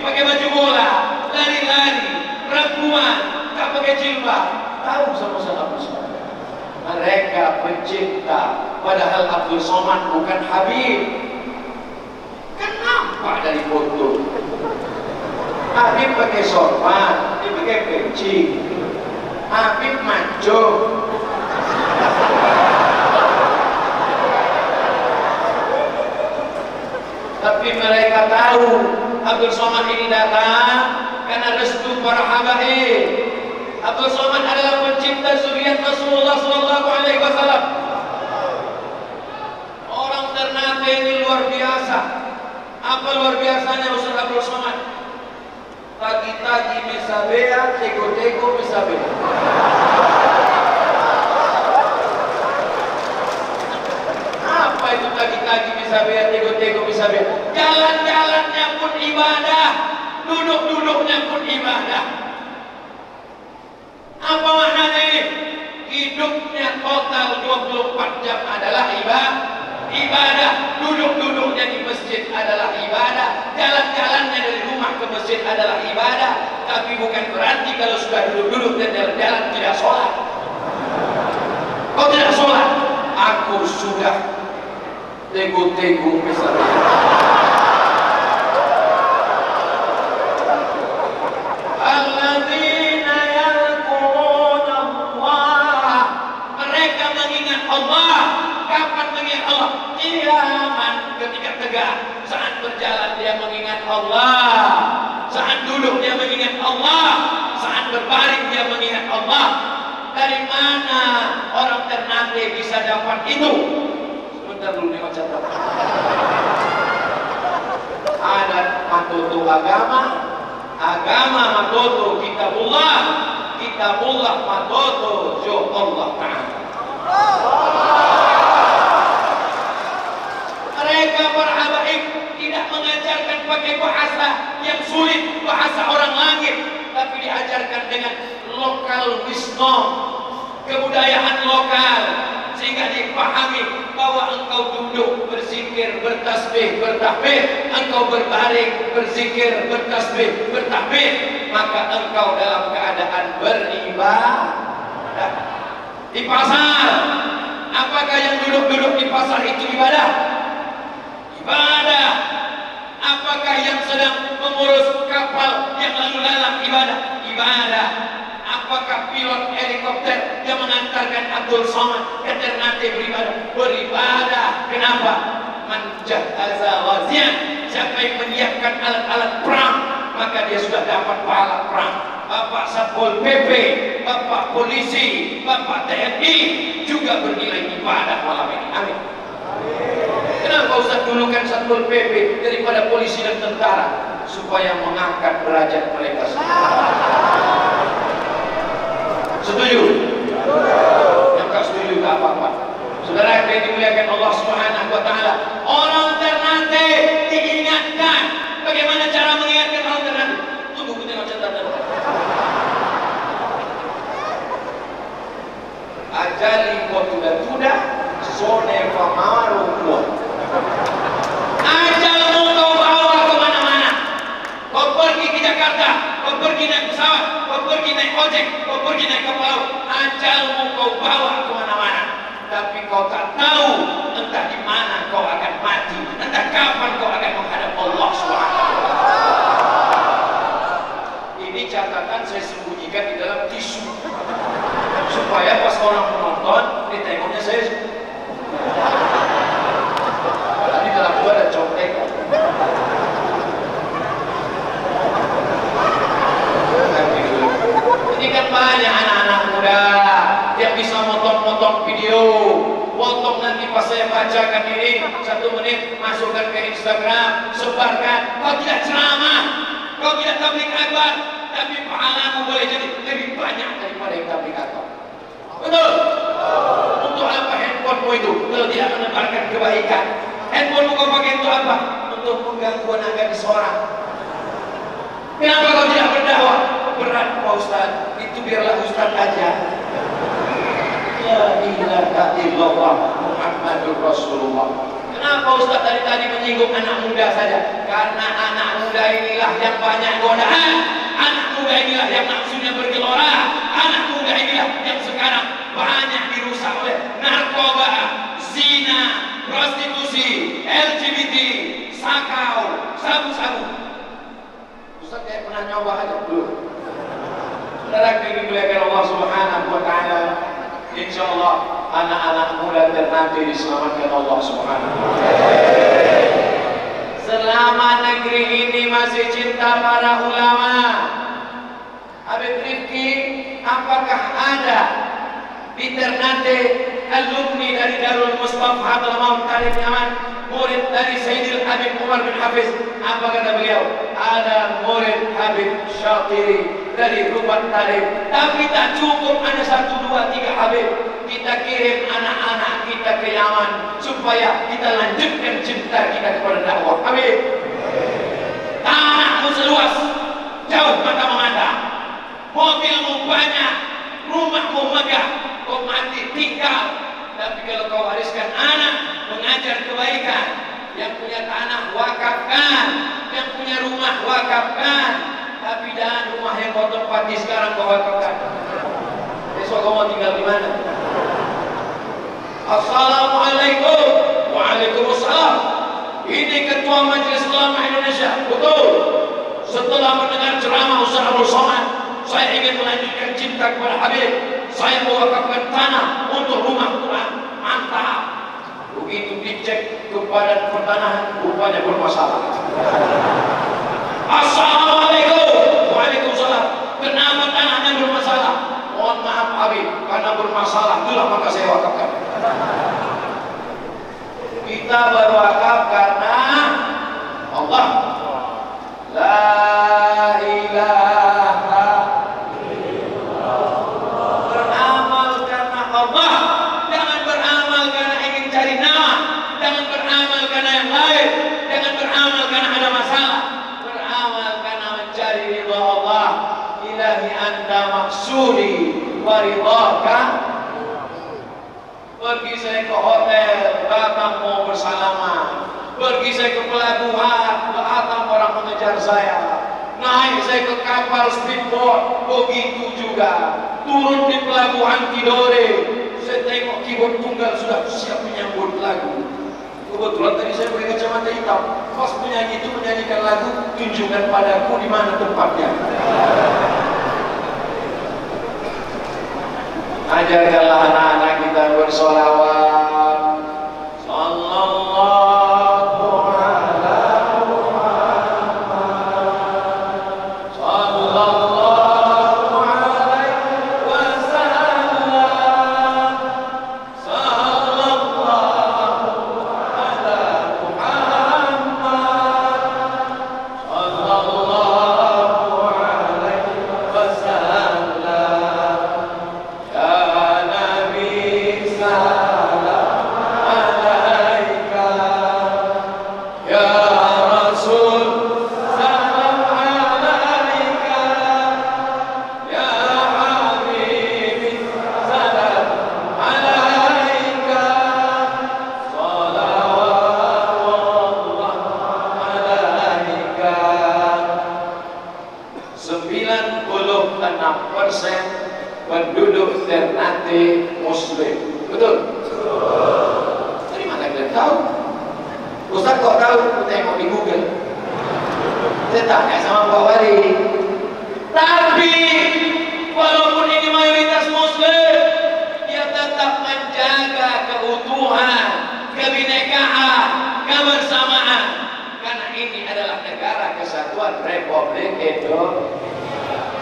pakai baju bola, lari-lari, perempuan, tak pakai jilbab, tahu sama Ustaz Abdul Somad. Mereka pencipta, padahal Abdul Somad bukan Habib. Kan nampak dari foto. Habib pakai sorban, dia pakai peci. Habib maco. Tapi mereka tahu Abdul Somad ini datang karena restu para habaib. Abdul Somad adalah pencipta zuriat Rasulullah Sallallahu Alaihi Wasallam. Orang Ternate ini luar biasa. Apa luar biasanya Ustaz Abdul Somad? Tagi-tagi mesabea, tego-tego mesabea. Apa itu tagi-tagi mesabea, tego-tego mesabea? Jalan-jalannya pun ibadah, duduk-duduknya pun ibadah. Apa maknanya ini? Hidupnya total 24 jam adalah ibadah. Duduk-duduknya di masjid adalah ibadah. Jalan-jalannya dari rumah ke masjid adalah ibadah. Tapi bukan berarti kalau sudah duduk-duduk dan jalan-jalan tidak sholat. Kau tidak sholat? Aku sudah tego-tego misalnya. Ketika tegak, saat berjalan dia mengingat Allah, saat duduk dia mengingat Allah, saat berbaring dia mengingat Allah. Dari mana orang Ternate bisa dapat itu? Sebentar dulu nih catat. Adat matoto agama, agama matoto kitabullah, kitabullah matoto jo Allah Ta'ala. Mereka para habaib tidak mengajarkan pakai bahasa yang sulit, bahasa orang langit, tapi diajarkan dengan lokal wisdom, kebudayaan lokal, sehingga dipahami bahwa engkau duduk berzikir, bertasbih, bertahmid, engkau berbaring, berzikir, bertasbih, bertahmid, maka engkau dalam keadaan beribadah. Di pasar, apakah yang duduk-duduk di pasar itu ibadah? Ibadah. Apakah yang sedang mengurus kapal yang lalu lalang ibadah? Ibadah. Apakah pilot helikopter yang mengantarkan Abdul Somad ke Ternate beribadah? Beribadah. Kenapa? Man jahaza ghazian, siapa yang menyiapkan alat-alat perang, maka dia sudah dapat pahala perang. Bapak Satpol PP, Bapak Polisi, Bapak TNI juga bernilai ibadah malam ini. Amin. Kenapa Ustaz dulukan Satpol PP daripada polisi dan tentara? Supaya mengangkat derajat mereka semua. Setuju? Yang tak setuju tak apa-apa. Saudara yang dimuliakan Allah Subhanahu wa Ta'ala, orang Ternate diingatkan. Bagaimana cara mengingatkan orang Ternate? Tunggu kita tengok catatan. Ajali tuda-tuda sone famaru kuat. Ajalmu kau bawa kemana-mana. Kau pergi ke Jakarta, kau pergi naik pesawat, kau pergi naik ojek, kau pergi naik kapal laut. Ajalmu kau bawa kemana-mana. Tapi kau tak tahu entah di mana kau akan mati, entah kapan kau akan menghadap Allah Subhanahu. Ini catatan saya sembunyikan di dalam tisu supaya pas orang menonton ditengoknya saya. Tadi dalam gua ada contekan. Ini kan banyak anak-anak muda yang bisa motong-motong video, potong nanti pas saya bacakan ini 1 menit, masukkan ke Instagram, sebarkan. Kau tidak ceramah, kau tidak tabligh akbar, tapi pahalamu boleh jadi lebih banyak daripada yang tabligh akbar. Betul? Untuk apa handphonemu itu kalau tidak menebarkan kebaikan? Handphonemu kau pakai untuk apa? Untuk mengganggu anak gadis orang. Kenapa kau tidak berdakwah? Berat Pak Ustaz, itu biarlah Ustaz aja. La ilaha illallah Muhammadur Rasulullah. Kenapa Ustaz tadi menyinggung anak muda saja? Karena anak muda inilah yang banyak godaan. Anak muda inilah yang nafsunya bergelora. Anak muda inilah yang sekarang banyak dirusak oleh narkoba, zina, prostitusi, LGBT, sakau, sabu-sabu. Ustaz kayak pernah nyoba aja belum? Saudara yang dimuliakan Allah Subhanahu wa taala, insyaallah anak-anak muda nanti diselamatkan Allah Subhanahu wa taala. Selama negeri ini masih cinta para ulama, Habib Rifki, apakah ada di Ternate alumni dari Darul Mustafa Maut Tarif Yaman, murid dari Sayyidil Habib Umar bin Hafiz? Apa kata beliau? Ada murid Habib Syatiri dari Rubat Tarif. Tapi tak cukup ada 1, 2, 3 Habib. Kita kirim anak-anak kita ke Yaman supaya kita lanjutkan cinta kita kepada dakwah. Habib, tanahmu seluas, jauh mata memandang, mobilmu banyak, rumahmu megah, kau mati tinggal. Tapi kalau kau wariskan anak mengajar kebaikan, yang punya tanah wakafkan, yang punya rumah wakafkan. Tapi jangan rumah yang kau tempati sekarang kau wakafkan. Besok kau mau tinggal di mana? Assalamualaikum. Waalaikumsalam. Ini Ketua Majelis Ulama Indonesia. Betul. Setelah mendengar ceramah Ustaz Abdul Somad, saya ingin melanjutkan cinta kepada Habib. Saya mewakafkan tanah untuk rumah Quran. Mantap. Begitu dicek kepada pertanahan, rupanya bermasalah. Assalamualaikum. Waalaikumsalam. Kenapa tanahnya bermasalah? Mohon maaf Habib, karena bermasalah itulah maka saya wakafkan. Kita berwakaf karena Allah. La ilaha illallah. Beramal karena Allah. Jangan beramal karena ingin cari nama. Jangan beramal karena yang lain. Jangan beramal karena ada masalah. Beramal karena mencari ridha Allah. Ilahi anta maksudi wa ridhaka. Pergi saya ke hotel, datang mau bersalaman. Pergi saya ke pelabuhan, datang orang mengejar saya. Naik saya ke kapal speedboat, begitu juga. Turun di pelabuhan Tidore, saya tengok keyboard tunggal sudah siap menyambut lagu. Kebetulan tadi saya pakai kacamata hitam. Pas penyanyi itu menyanyikan lagu, tunjukkan padaku di mana tempatnya. Ajarkanlah anak-anak kita bersolawat. Sallallahu ala Muhammad, sallallahu alaihi wasallam, sallallahu ala Muhammad, sallallahu alaihi wasallam. Penduduk Ternate Muslim. Betul? Dari mana kalian tahu? Ustaz kok tahu? Tengok di Google. Saya tanya sama Pak Wali. Tapi walaupun ini mayoritas Muslim, dia tetap menjaga keutuhan, kebinekaan, kebersamaan. Karena ini adalah negara kesatuan Republik Indonesia.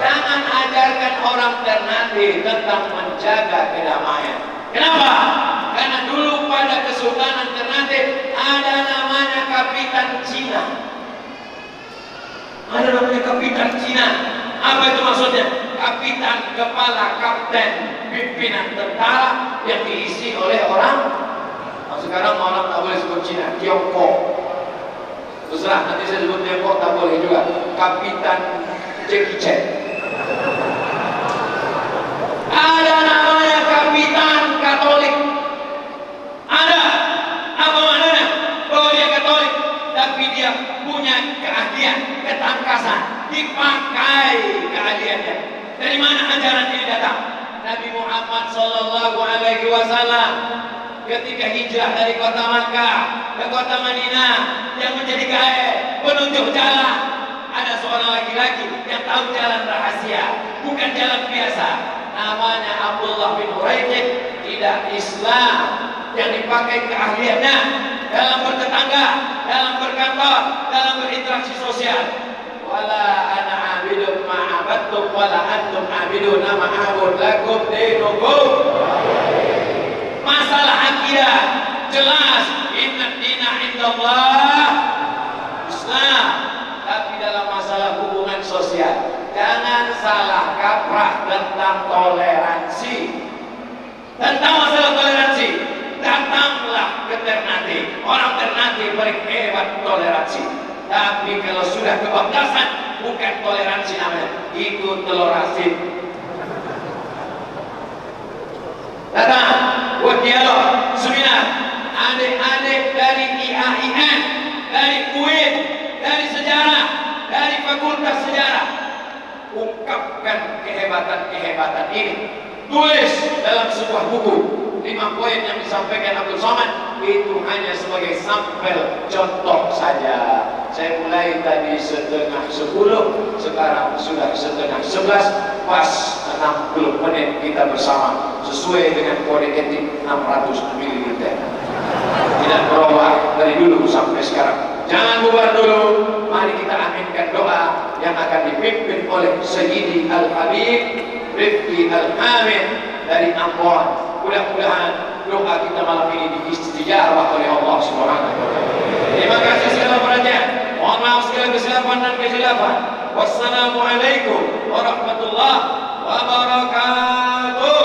Jangan ajarkan orang Ternate tentang menjaga kedamaian. Kenapa? Karena dulu pada Kesultanan Ternate ada namanya Kapitan Cina. Ada namanya Kapitan Cina. Apa itu maksudnya? Kapitan, kepala, kapten, pimpinan tentara yang diisi oleh orang. Sekarang orang tak boleh sebut Cina, Tiongkok. Terus Terserah, nanti saya sebut tembok tak boleh juga. Kapitan Jackie Chan. Ada namanya Kapitan Katolik. Ada. Apa maknanya? Bahwa dia Katolik, tapi dia punya keahlian, ketangkasan, dipakai keahliannya. Dari mana ajaran ini datang? Nabi Muhammad Sallallahu Alaihi Wasallam ketika hijrah dari kota Makkah ke kota Madinah, yang menjadi guide, penunjuk jalan, ada seorang laki-laki yang tahu jalan rahasia, bukan jalan biasa. Namanya Abdullah bin Uraiqid. Tidak Islam, yang dipakai keahliannya dalam bertetangga, dalam berkantor, dalam berinteraksi sosial. Wala ana abidun ma'abadtum wala antum abiduna ma'abud lakum dinukum. Masalah akidah jelas, inna dina indallah Islam. Tapi dalam masalah hubungan sosial, jangan salah kaprah tentang toleransi. Tentang masalah toleransi, datanglah ke Ternate. Orang Ternate paling hebat toleransi. Tapi kalau sudah kebablasan, bukan toleransi namanya, itu telur asin. Datang buat dialog, seminar, adik-adik dari IAIN, dari UIN, dari sejarah, dari fakultas sejarah, ungkapkan kehebatan-kehebatan ini. Tulis dalam sebuah buku 5 poin yang disampaikan Abdul Somad. Itu hanya sebagai sampel contoh saja. Saya mulai tadi 9:30, sekarang sudah 10:30, pas 60 menit kita bersama sesuai dengan kode etik 600 ml. Tidak berubah dari dulu sampai sekarang. Jangan bubar dulu. Mari kita aminkan doa yang akan dipimpin oleh Sayyidi Al-Habib Rifki Al-Hamid dari Ambon. Mudah-mudahan doa kita malam ini diistijabah oleh Allah Subhanahu wa taala. Terima kasih segala perhatian. Mohon maaf segala kesilapan dan kejelapan. Wassalamualaikum warahmatullahi wabarakatuh.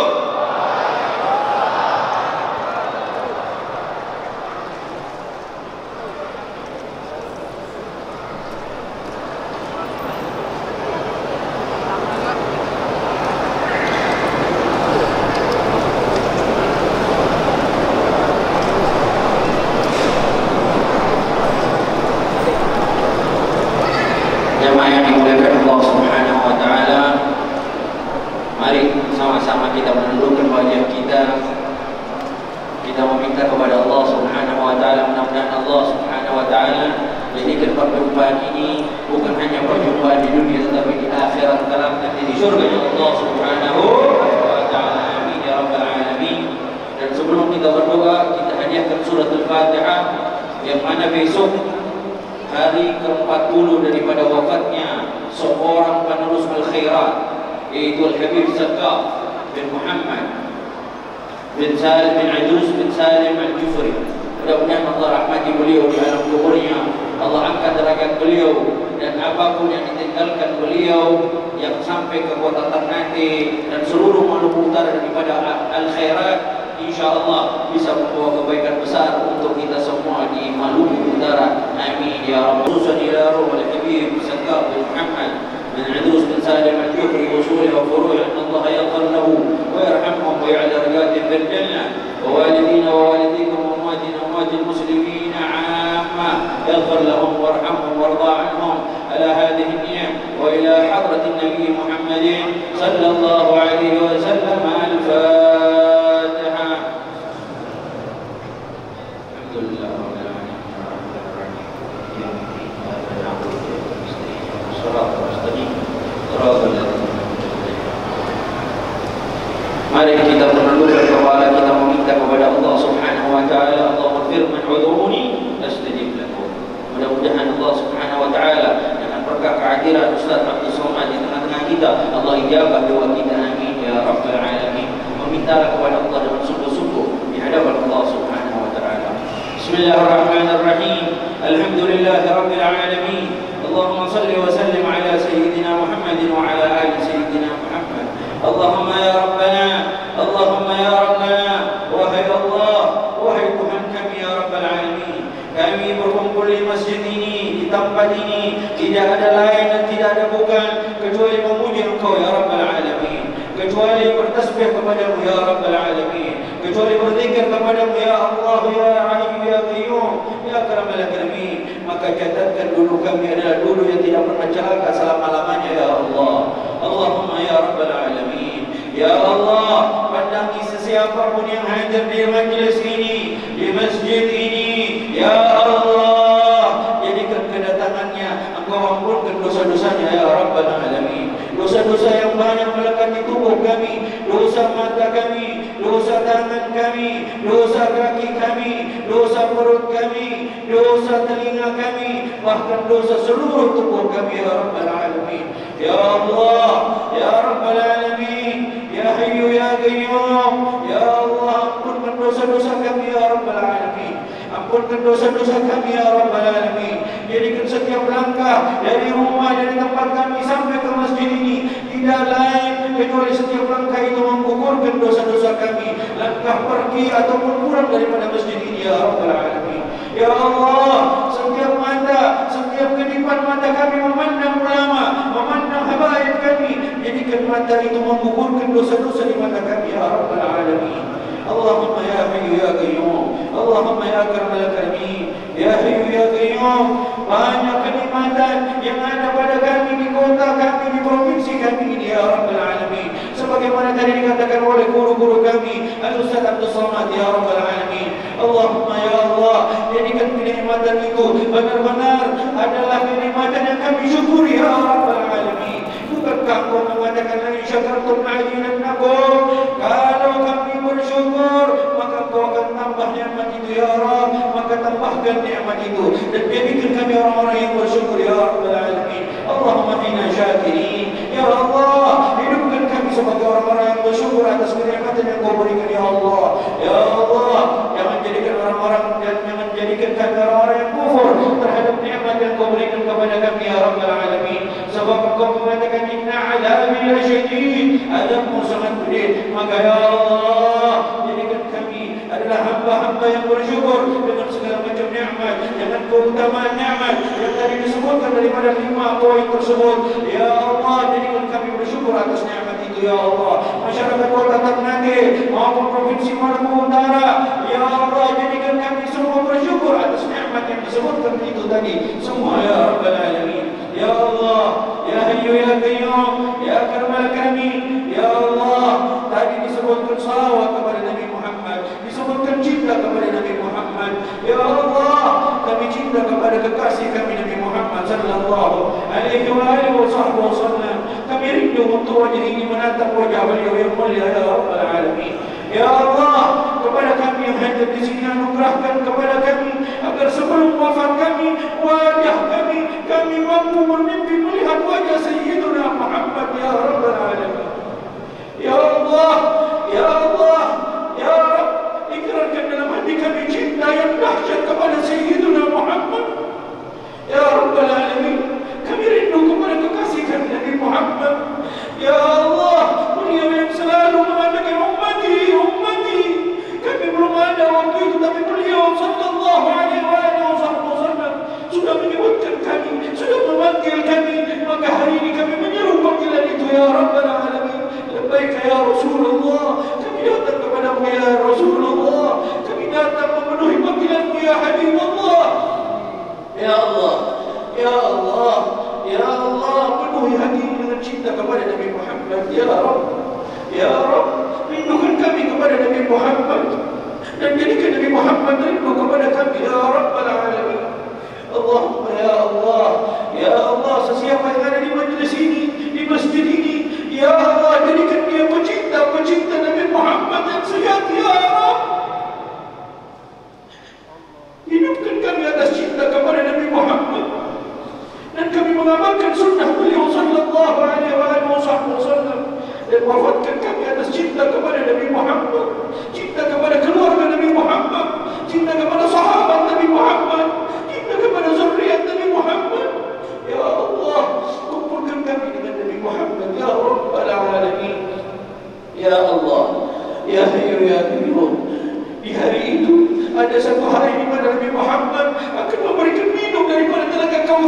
Mari kita menundukkan kepala kita meminta kepada Allah Subhanahu wa taala. Allah firman, "Ud'uni astajib lakum." Mudah-mudahan Allah Subhanahu wa taala dengan berkah kehadiran Ustaz Abdul Somad di tengah-tengah kita, Allah ijabah doa kita, amin ya rabbal alamin. Memintalah kepada Allah dengan sungguh-sungguh di hadapan Allah Subhanahu wa taala. Bismillahirrahmanirrahim. Alhamdulillahirabbil alamin. Allahumma shalli wa sallim ala sayyidina Muhammadin wa ala ali sayyidina Muhammad. Allahumma ya Rabbana, Allahumma ya Rabbana, wahai Allah, wahai Tuhan kami ya Rabbal Alamin, kami berkumpul di masjid ini di tempat ini tidak ada lain dan tidak ada bukan kecuali memuji Engkau ya Rabbal Alamin, kecuali bertasbih kepadamu ya Rabbal Alamin, kecuali berzikir kepadamu ya Allah ya Rahim ya Qayyum ya Akramul Akramin. Maka catatkan dulu kami adalah dulu yang tidak pernah celaka selama-lamanya ya Allah. Allahumma ya Rabbal Alamin. Ya Allah, pandangi sesiapa pun yang hadir di majlis ini, di masjid ini, ya Allah, jadikan kedatangannya Engkau ampunkan dosa-dosanya ya Rabbal Alamin. Dosa-dosa yang banyak melekat di tubuh kami, dosa mata kami, dosa tangan kami, dosa kaki kami, dosa perut kami, dosa telinga kami, bahkan dosa seluruh tubuh kami ya Rabbal Alamin. Ya Allah, ya Rabbal Alamin, ya Hayyu ya Qayyum, ya Allah, ampunkan dosa-dosa kami ya Rabbal Alamin. Ampunkan dosa-dosa kami ya Rabbal Alamin. Jadikan setiap langkah dari rumah, dari tempat kami sampai ke masjid ini tidak lain kecuali setiap langkah itu menggugurkan dosa-dosa kami. Langkah pergi ataupun pulang daripada masjid ini ya Rabbal Alamin. Ya Allah, setiap mata, setiap kedipan mata kami memandang ulama, memandang habaib kami, jadikan mata itu menggugurkan dosa-dosa di mata kami ya Rabbal Alamin. Allahumma ya Hayyu ya Qayyum, Allahumma ya Akramul Akramin, ya Hayyu ya Qayyum. Banyak kenikmatan yang ada pada kami di kota kami, di provinsi kami ini ya Rabbal Alamin. Sebagaimana tadi dikatakan oleh guru-guru kami, Al-Ustaz Abdul Samad ya Rabbal Alamin. Allahumma ya Allah, jadikan kenikmatan itu benar-benar adalah kenikmatan yang kami syukuri ya Rabbal Alamin. Bukankah Engkau mengatakan la in syakartum la'azidannakum, kalau kami bersyukur maka Engkau akan tambah nikmat itu ya Rabb, maka tambahkan nikmat itu dan jadikan kami orang-orang yang bersyukur ya Rabbal Alamin. Allahumma inna syakirin ya Allah, hidupkan kami sebagai orang-orang yang bersyukur atas kenikmatan yang Kau berikan ya Allah. Ya Allah, jangan jadikan orang-orang dan jangan jadikan kami orang-orang yang kufur terhadap nikmat yang Kau berikan kepada kami ya Rabbal Alamin. Sebab Engkau mengatakan inna adabi lasyadid, azabmu sangat pedih. Maka ya Allah, jadikan kami adalah hamba-hamba yang bersyukur dengan segala macam nikmat, dengan keutamaan nikmat yang tadi disebutkan daripada 5 poin tersebut. Ya Allah, jadikan kami bersyukur atas nikmat itu ya Allah. Masyarakat Kota Ternate maupun Provinsi Maluku Utara, ya Allah, jadikan kami semua bersyukur atas nikmat yang disebutkan itu tadi semua ya Rabbal Alamin. Ya Allah, ya Hayyu ya Qayyum, ya Akramul Akramin. Ya Allah, tadi disebutkan salawat kepada Nabi Muhammad, disebutkan cinta kepada Nabi Muhammad. Ya Allah, kami cinta kepada kekasih kami Nabi Muhammad sallallahu alaihi wasallam. Kami rindu untuk wajah ini menatap wajah beliau yang mulia ya Rabbal Alamin. Ya Allah, kepada kami yang hadir di sini anugerahkan kepada kami agar sebelum wafat kami, wajah kami mampu bermimpi melihat wajah Sayyidina Muhammad ya Rabbal Alamin. Ya Allah, ya Allah, ya Rabb, ikrarkan dalam hati kami cinta yang dahsyat kepada Sayyidina Muhammad ya Rabbal Alamin. Kami rindu kepada kekasih kami Nabi Muhammad. Ya Allah, beliau yang selalu mengatakan ummati, ummati. Kami belum ada waktu itu, tapi beliau sallallahu alaihi wasallam sudah menyebutkan kami, sudah memanggil kami. Maka hari ini kami menyeru panggilan itu ya Rabbal Alamin. Labbaik ya Rasulullah, kami datang kepadamu ya Rasulullah, kami datang memenuhi panggilanmu ya Habibullah. Ya Allah, ya Allah, ya Allah, penuhi hati ini dengan cinta kepada Nabi Muhammad ya Rabb. Ya Rabb, rindukan kami kepada Nabi Muhammad dan jadikan Nabi Muhammad rindu kepada kami ya Rabbal Alamin. Allahumma ya Allah, ya Allah, sesiapa yang ada di majlis ini, di masjid ini, ya Allah, jadikan dia pecinta Nabi Muhammad yang sejati ya Rabb. Hidupkan kami atas cinta kepada Nabi Muhammad dan kami mengamalkan sunnah beliau sallallahu alaihi wasallam dan wafatkan kami atas cinta kepada Nabi Muhammad, cinta kepada keluarga Nabi Muhammad, cinta kepada sahabat Nabi Muhammad, cinta kepada zuriat Nabi Muhammad. Ya Allah, kumpulkan kami dengan Nabi Muhammad ya Rabbal Alamin. Ya Allah, ya Hayyu ya Qayyum. Di hari itu ada satu hari di mana Nabi Muhammad akan memberikan minum daripada telaga Kautsar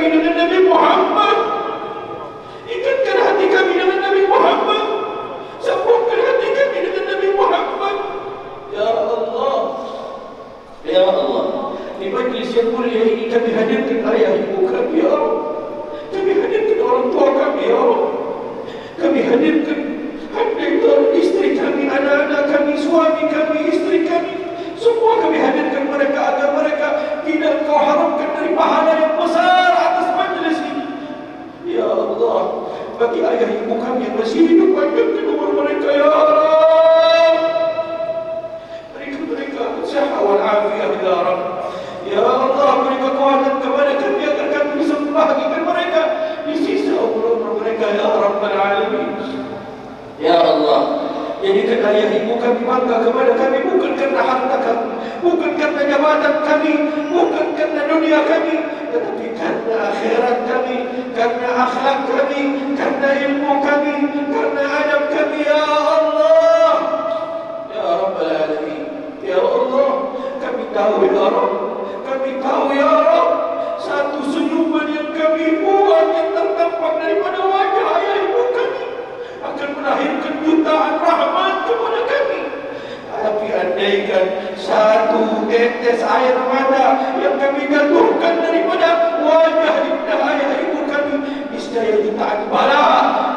kami dengan Nabi Muhammad. Ikatkan hati kami dengan Nabi Muhammad. Sambungkan hati kami dengan Nabi Muhammad. Ya Allah, ya Allah, di majlis yang mulia ini kami hadirkan ayah ibu kami, ya Allah. Kami hadirkan orang tua kami, ya Allah. Kami hadirkan istri kami, anak-anak kami, suami kami, istri kami. Semua kami hadirkan mereka agar mereka tidak kau haramkan dari pahala yang besar atas majlis ini. Ya Allah, bagi ayah ibu kami yang masih hidup, panjangkan umur mereka, ya Allah. Berikan mereka sehat wal afiat, ya Rabb. Ya Allah, beri kekuatan kepada kami agar kami bisa membahagikan mereka di sisa umur mereka, ya Rabbal Alamin. Ya Allah, jadikan ayah ibu kami bangga kepada kami, bukan karena harta kami, bukan karena jabatan kami, bukan karena dunia kami, tetapi karena akhirat kami, karena akhlak kami, karena ilmu kami, karena adab kami, ya Allah. Ya Rabbal Alamin. Ya Allah, kami tahu, ya Rabb, kami tahu, ya Rabb, satu senyuman yang kami buat yang tertampak daripada wajah ayah ibu kami akan melahirkan jutaan rahmat kepada kami. Tapi andaikan satu tetes air mata yang kami jatuhkan daripada wajah ibunda ayah ibu kami, niscaya jutaan bala,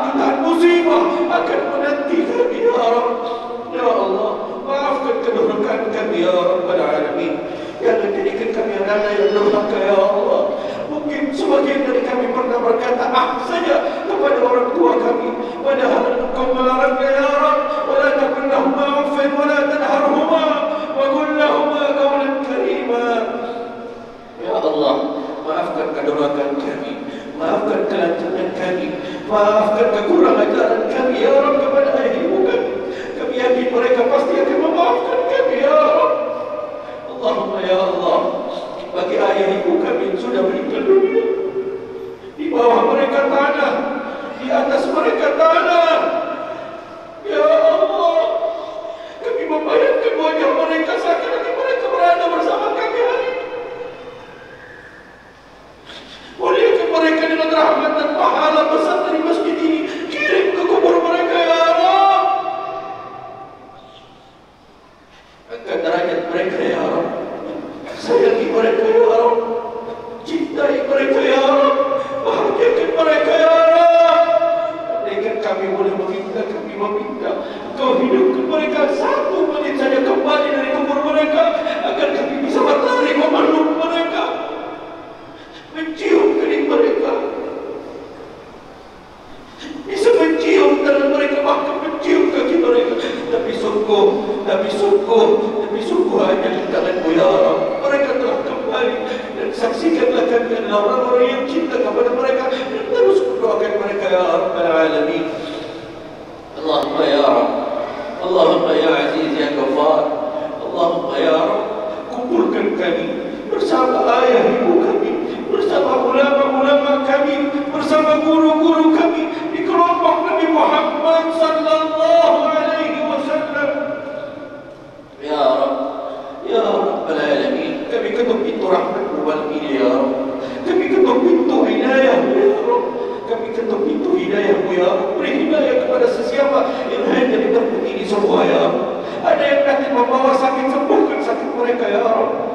jutaan musibah akan menanti kami, ya Rabb. Ya Allah, maafkan kedurhakaan kami, ya Rabbal Alamin. Jangan jadikan kami anak-anak yang durhaka, ya Allah. Mungkin sebagian dari kami pernah berkata saja kepada orang tua kami, padahal Engkau melarangnya, ya Rabb. Wala taqul lahuma uffin wala tanharhuma wa qul lahuma qawlan karima. Ya Allah, maafkan kedurhakaan kami, maafkan kelancangan kami, maafkan kekurangan ajaran kami, ya Rabb, kepada ayah ibu kami. Kami yakin mereka pasti akan memaafkan kami, ya Rabb. Allahumma ya Allah, bagi ayah ibu kami yang sudah meninggal dunia, di bawah mereka tanah, di atas mereka tanah, ya Allah, kami membayangkan wajah mereka seakan-akan mereka berada bersama kami hari ini. Muliakan mereka dengan rahmat dan pahala besar dari masjid ini, kirim ke kubur mereka, ya Allah. Angkat derajat mereka, ya Allah. Sayangi mereka, ya Allah. Cintai mereka, ya Allah. Bahagiakan mereka, ya Allah. Andaikan kami boleh meminta, kami meminta Kau hidupkan mereka satu menit saja kembali dari kubur mereka, agar kami bisa berlari memeluk mereka, mencium kening mereka, bisa mencium tangan mereka, bahkan mencium kaki mereka. Tapi sungguh hanya di tangan-Mu, ya Allah. Mereka telah kembali, dan saksikanlah kami adalah orang-orang yang cinta kepada mereka, dan terus mendoakan mereka, ya Rabbal Alamin. Allahumma ya Rabb, Allahumma ya Aziz ya Ghaffar, Allahumma ya Rabb, kumpulkan kami bersama ayah ibu kami, bersama ulama-ulama kami, bersama guru-guru kami di kelompok Nabi Muhammad sallallahu alaihi wasallam. Ya Rabb, ya Rabbal Alamin, kami ketuk pintu rahmat-Mu malam ini, ya Rabb. Kami ketuk pintu hidayah-Mu, ya Rabb. Kami ketuk pintu hidayah-Mu, ya Rabb. Beri hidayah kepada sesiapa yang hanya diterputi di surga, ya Rabb. Ada yang datang membawa sakit, sembuhkan sakit mereka, ya Rabb.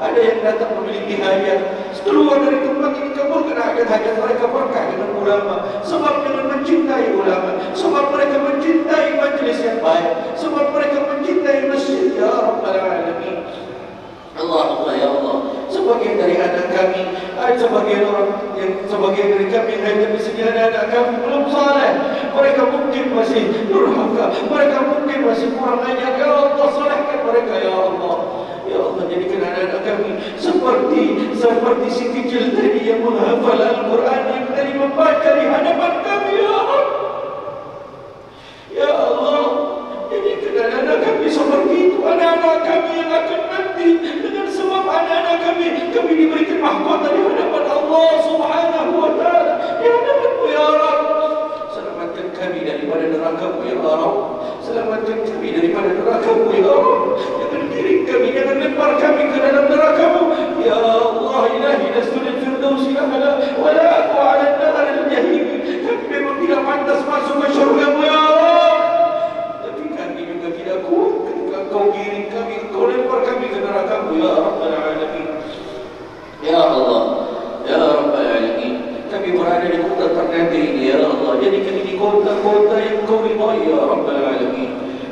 Ada yang datang memiliki hajat, keluar dari tempat ini, kabulkan hajat-hajat mereka berkah dengan ulama. Sebab dengan mencintai ulama, sebab mereka mencintai majlis yang baik, sebab mereka mencintai masjid, ya Rabbal Alamin. Allahumma ya Allah, sebagian dari anak kami, sebagian dari kami yang hanya disini anak kami belum saleh, mereka mungkin masih durhaka, mereka mungkin masih kurang ajar, ya Allah, salehkan mereka, ya Allah. Ya Allah, jadikan anak-anak kami seperti si kecil tadi yang menghafal Al-Quran, yang tadi membaca di hadapan kami, ya Allah. Ya Allah, jadikan anak-anak kami seperti itu, anak-anak kami yang akan nanti dengan sebab anak-anak kami diberikan mahkota di hadapan Allah Subhanahu wa Ta'ala, di hadapan-Mu, ya Rabb. Selamatkan kami daripada neraka-Mu, ya Rabb. Selamatkan kami daripada neraka-Mu, ya Rabb. Jangan kirim kami, jangan lempar kami ke dalam neraka-Mu, ya Allah. Ilahi nasdul firdausi a'la,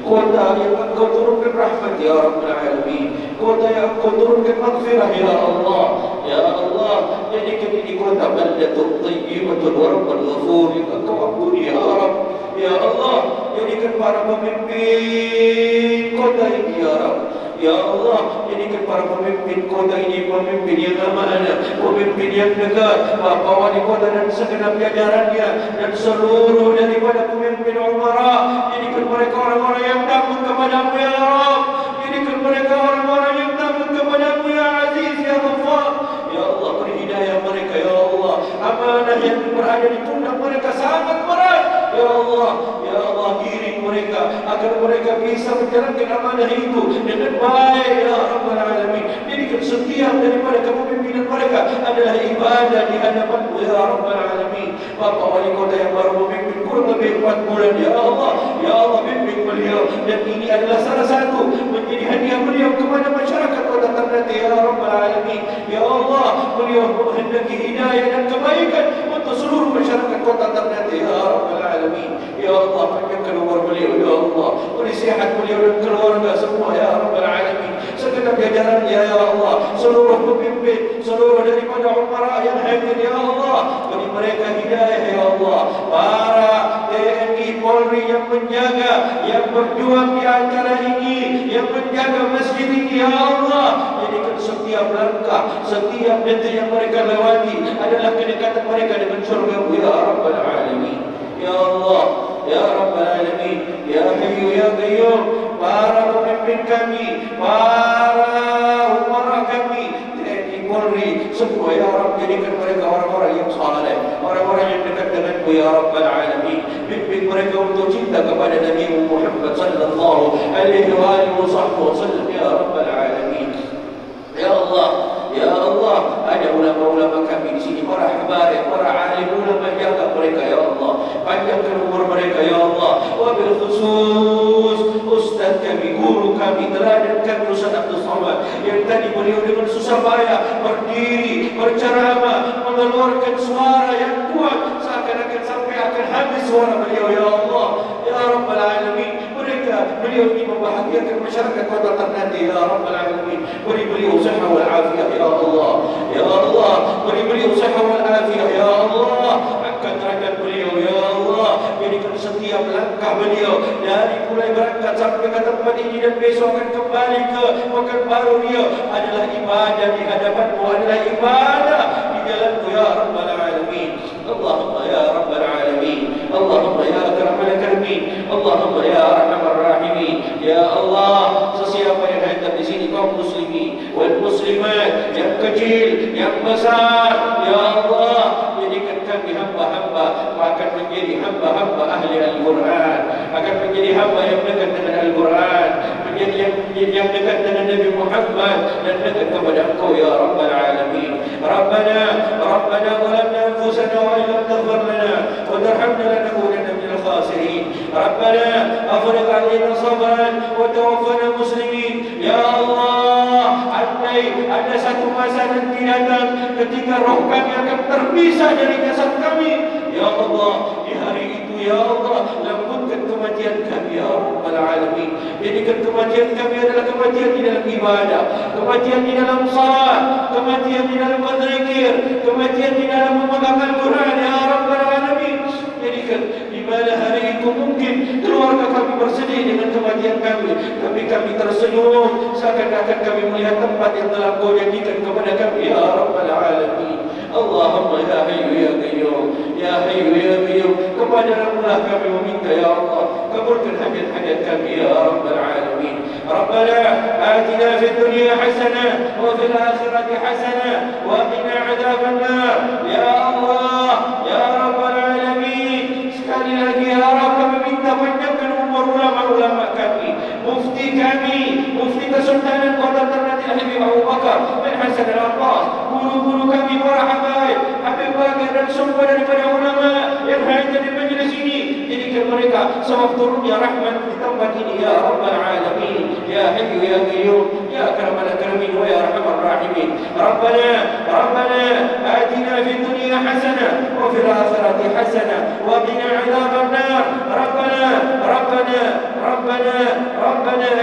kota yang Engkau turunkan rahmat ya Rabbal Alamin, kota yang Engkau turunkan maghfirah ya Allah. Ya Allah, jadikan ini kota baldatun thayyibatun wa rabbul ghafur yang Engkau ampuni ya Rabb. Ya Allah, jadikan para pemimpin kota ini ya Rabb. Ya Allah, jadikan para pemimpin kota ini pemimpin yang amanah, pemimpin yang dekat, Bapa Wali Kota dan segenap jajarannya dan seluruh daripada pemimpin umara. Jadikan mereka orang-orang yang takut kepadamu ya Rabb. Jadikan mereka orang-orang yang takut kepadamu ya Aziz ya Ghaffar. Ya Allah, beri hidayah mereka ya Allah. Amanah yang berada di pundak mereka sangat berat. Ya Allah, ya Allah, giring mereka agar mereka bisa menjalankan amanah itu dengan baik ya Rabbal Alamin. Jadikan setiap daripada kepemimpinan mereka adalah ibadah di hadapan-Mu ya Rabbal Alamin. Bapa Wali Kota yang baru memimpin kurang lebih 4 bulan ya Allah. Ya Allah, bimbing beliau, dan ini adalah salah satu menjadi hadiah beliau kepada masyarakat Kota Ternate ya Rabbal Alamin. Ya Allah, beliau menghendaki hidayah dan kebaikan untuk seluruh masyarakat Kota Ternate ya Rabbal Alamin. Ya Allah, panjangkan umur beliau ya Allah, beri sihat beliau dan keluarga semua ya Rabbal Alamin. Segenap jajarannya ya Allah, seluruh pemimpin, seluruh daripada umara yang hadir ya Allah, beri mereka hidayah ya Allah. Para TNI Polri yang menjaga, yang berjuang di acara ini, yang menjaga masjid ini ya Allah, jadikan setiap langkah, setiap detik yang mereka lewati adalah kedekatan mereka dengan surga-Mu ya Rabbal Alamin. Ya Allah, ya Rabbal Alamin, ya Hayyu ya Qayyum, para pemimpin kami, para umara kami, TNI Polri, semua ya Rabb, jadikan mereka orang-orang yang saleh, orang-orang yang dekat dengan-Mu ya Rabbal Alamin. Bimbing mereka untuk cinta kepada Nabi Muhammad sallallahu alaihi wasallam ya Rabbal Alamin. Ya Allah, ya Allah, ada ulama-ulama kami di sini, para habaib, para alim ulama, jaga mereka ya Allah, panjangkan umur mereka ya Allah. Wabil khusus ustaz kami, guru kami, teladan kami Ustaz Abdul Somad, yang tadi beliau dengan susah payah berdiri, berceramah, mengeluarkan suara yang kuat seakan-akan sampai akan habis suara beliau ya Allah. Ya Rabbal Alamin, beliau ini membahagiakan masyarakat Kota Ternate ya Rabbal Alamin. Beri beliau sihat wal afiat ya Allah. Ya Allah, beri beliau sihat wal afiat ya Allah. Angkat derajat beliau ya Allah. Jadikan setiap langkah beliau dari mulai berangkat sampai ke tempat ini dan besok akan kembali ke Pekanbaru dia adalah ibadah di hadapan-Mu, adalah ibadah di jalan-Mu ya Rabbal Alamin. Allahumma ya Rabbal Alamin, Allahumma ya Akramal Akramin, Allahumma ya Arhamar Rahimin. Ya Allah, sesiapa yang hadir di sini, kaum muslimin wal muslimat, yang kecil, yang besar, ya Allah, jadikan kami hamba-hamba akan menjadi hamba-hamba ahli Al-Quran, akan menjadi hamba yang dekat dengan Al-Quran, menjadi yang dekat dengan Nabi Muhammad dan dekat kepada Engkau ya Rabbal Alamin. Rabbana zalamna anfusana wa illam taghfir lana wa tarhamna lanakunanna minal khasirin. Rabbana afrigh alaina sabran wa tawaffana muslimin. Ya Allah, andai ada satu masa nanti datang ketika roh kami akan terpisah dari jasad kami, ya Allah, di hari itu ya Allah, lembutkan kematian kami ya Rabbal Alamin. Jadikan kematian kami adalah kematian di dalam ibadah, kematian di dalam salat, kematian di dalam berzikir, kematian di dalam memegang Al-Quran ya Rabbal Alamin. Jadikan di mana hari itu mungkin keluarga kami bersedih dengan kematian kami, tapi kami tersenyum seakan-akan kami melihat tempat yang telah Kau janjikan kepada kami ya Rabbal Alamin. Allahumma ya Hayyu ya Qayyum, ya Hayyu ya Qayyum, kepada-Mu lah kami meminta ya Allah, kabulkan hajat-hajat kami ya Rabbal Alamin. Rabbana atina fid dunya hasanah wa fil akhirati hasanah wa qina adzaban nar. Ya Allah, ya Rabbal Alamin, sekali lagi ya Rabb, kami minta panjangkan umur ulama-ulama kami, mufti kami, mufti Kesultanan Kota Ternate Habib Abu Bakar bin Hasan Al-Abbas, guru-guru kami, para habaib, Habib Bagir dan semua daripada ulama yang hadir di majlis ini, jadikan mereka sebab turunnya rahmat di tempat ini ya Rabbal Alamin. Ya Hayyu ya Qayyum, ya Akramal Akramin wa ya Arhamar Rahimin. Rabbana atina fid dunya hasanah وفي الآخرة حسنة وقنا عذاب النار. ربنا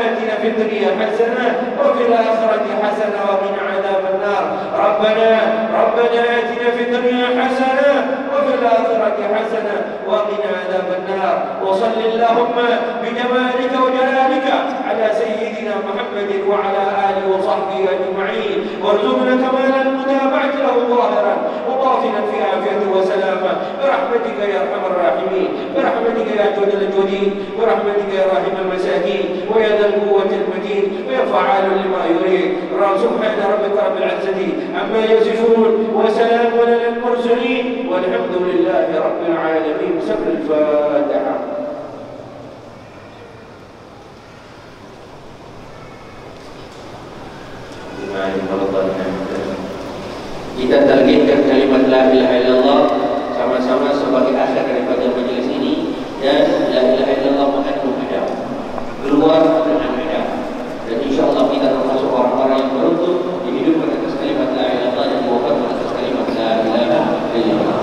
آتنا في الدنيا حسنة وفي الآخرة حسنة وقنا عذاب النار. ربنا آتنا في الدنيا حسنة وفي الآخرة حسنة وقنا عذاب النار. وصل اللهم بجمالك وجلالك على سيدنا محمد وعلى آله وصحبه أجمعين، وارزقنا كمال المتابعة له ظاهرا وباطنا في عافية وسلامة برحمتك يا أرحم الراحمين، برحمتك يا جود الجودين، برحمتك يا راحم المساكين ويا ذا القوة المتين ويا فعال لما يريد. سبحان ربك رب العزة عما يصفون وسلام على المرسلين والحمد لله رب العالمين. سر الفاتحة. Kita talqinkan kalimat la ilaha illallah sama-sama sebagai akhir daripada majlis ini, dan la ilaha illallah mengandung adab, keluar dengan adab, dan insyaAllah kita termasuk orang-orang yang beruntung dihidupkan atas kalimat la ilaha illallah dan diwafatkan atas kalimat la ilaha illallah.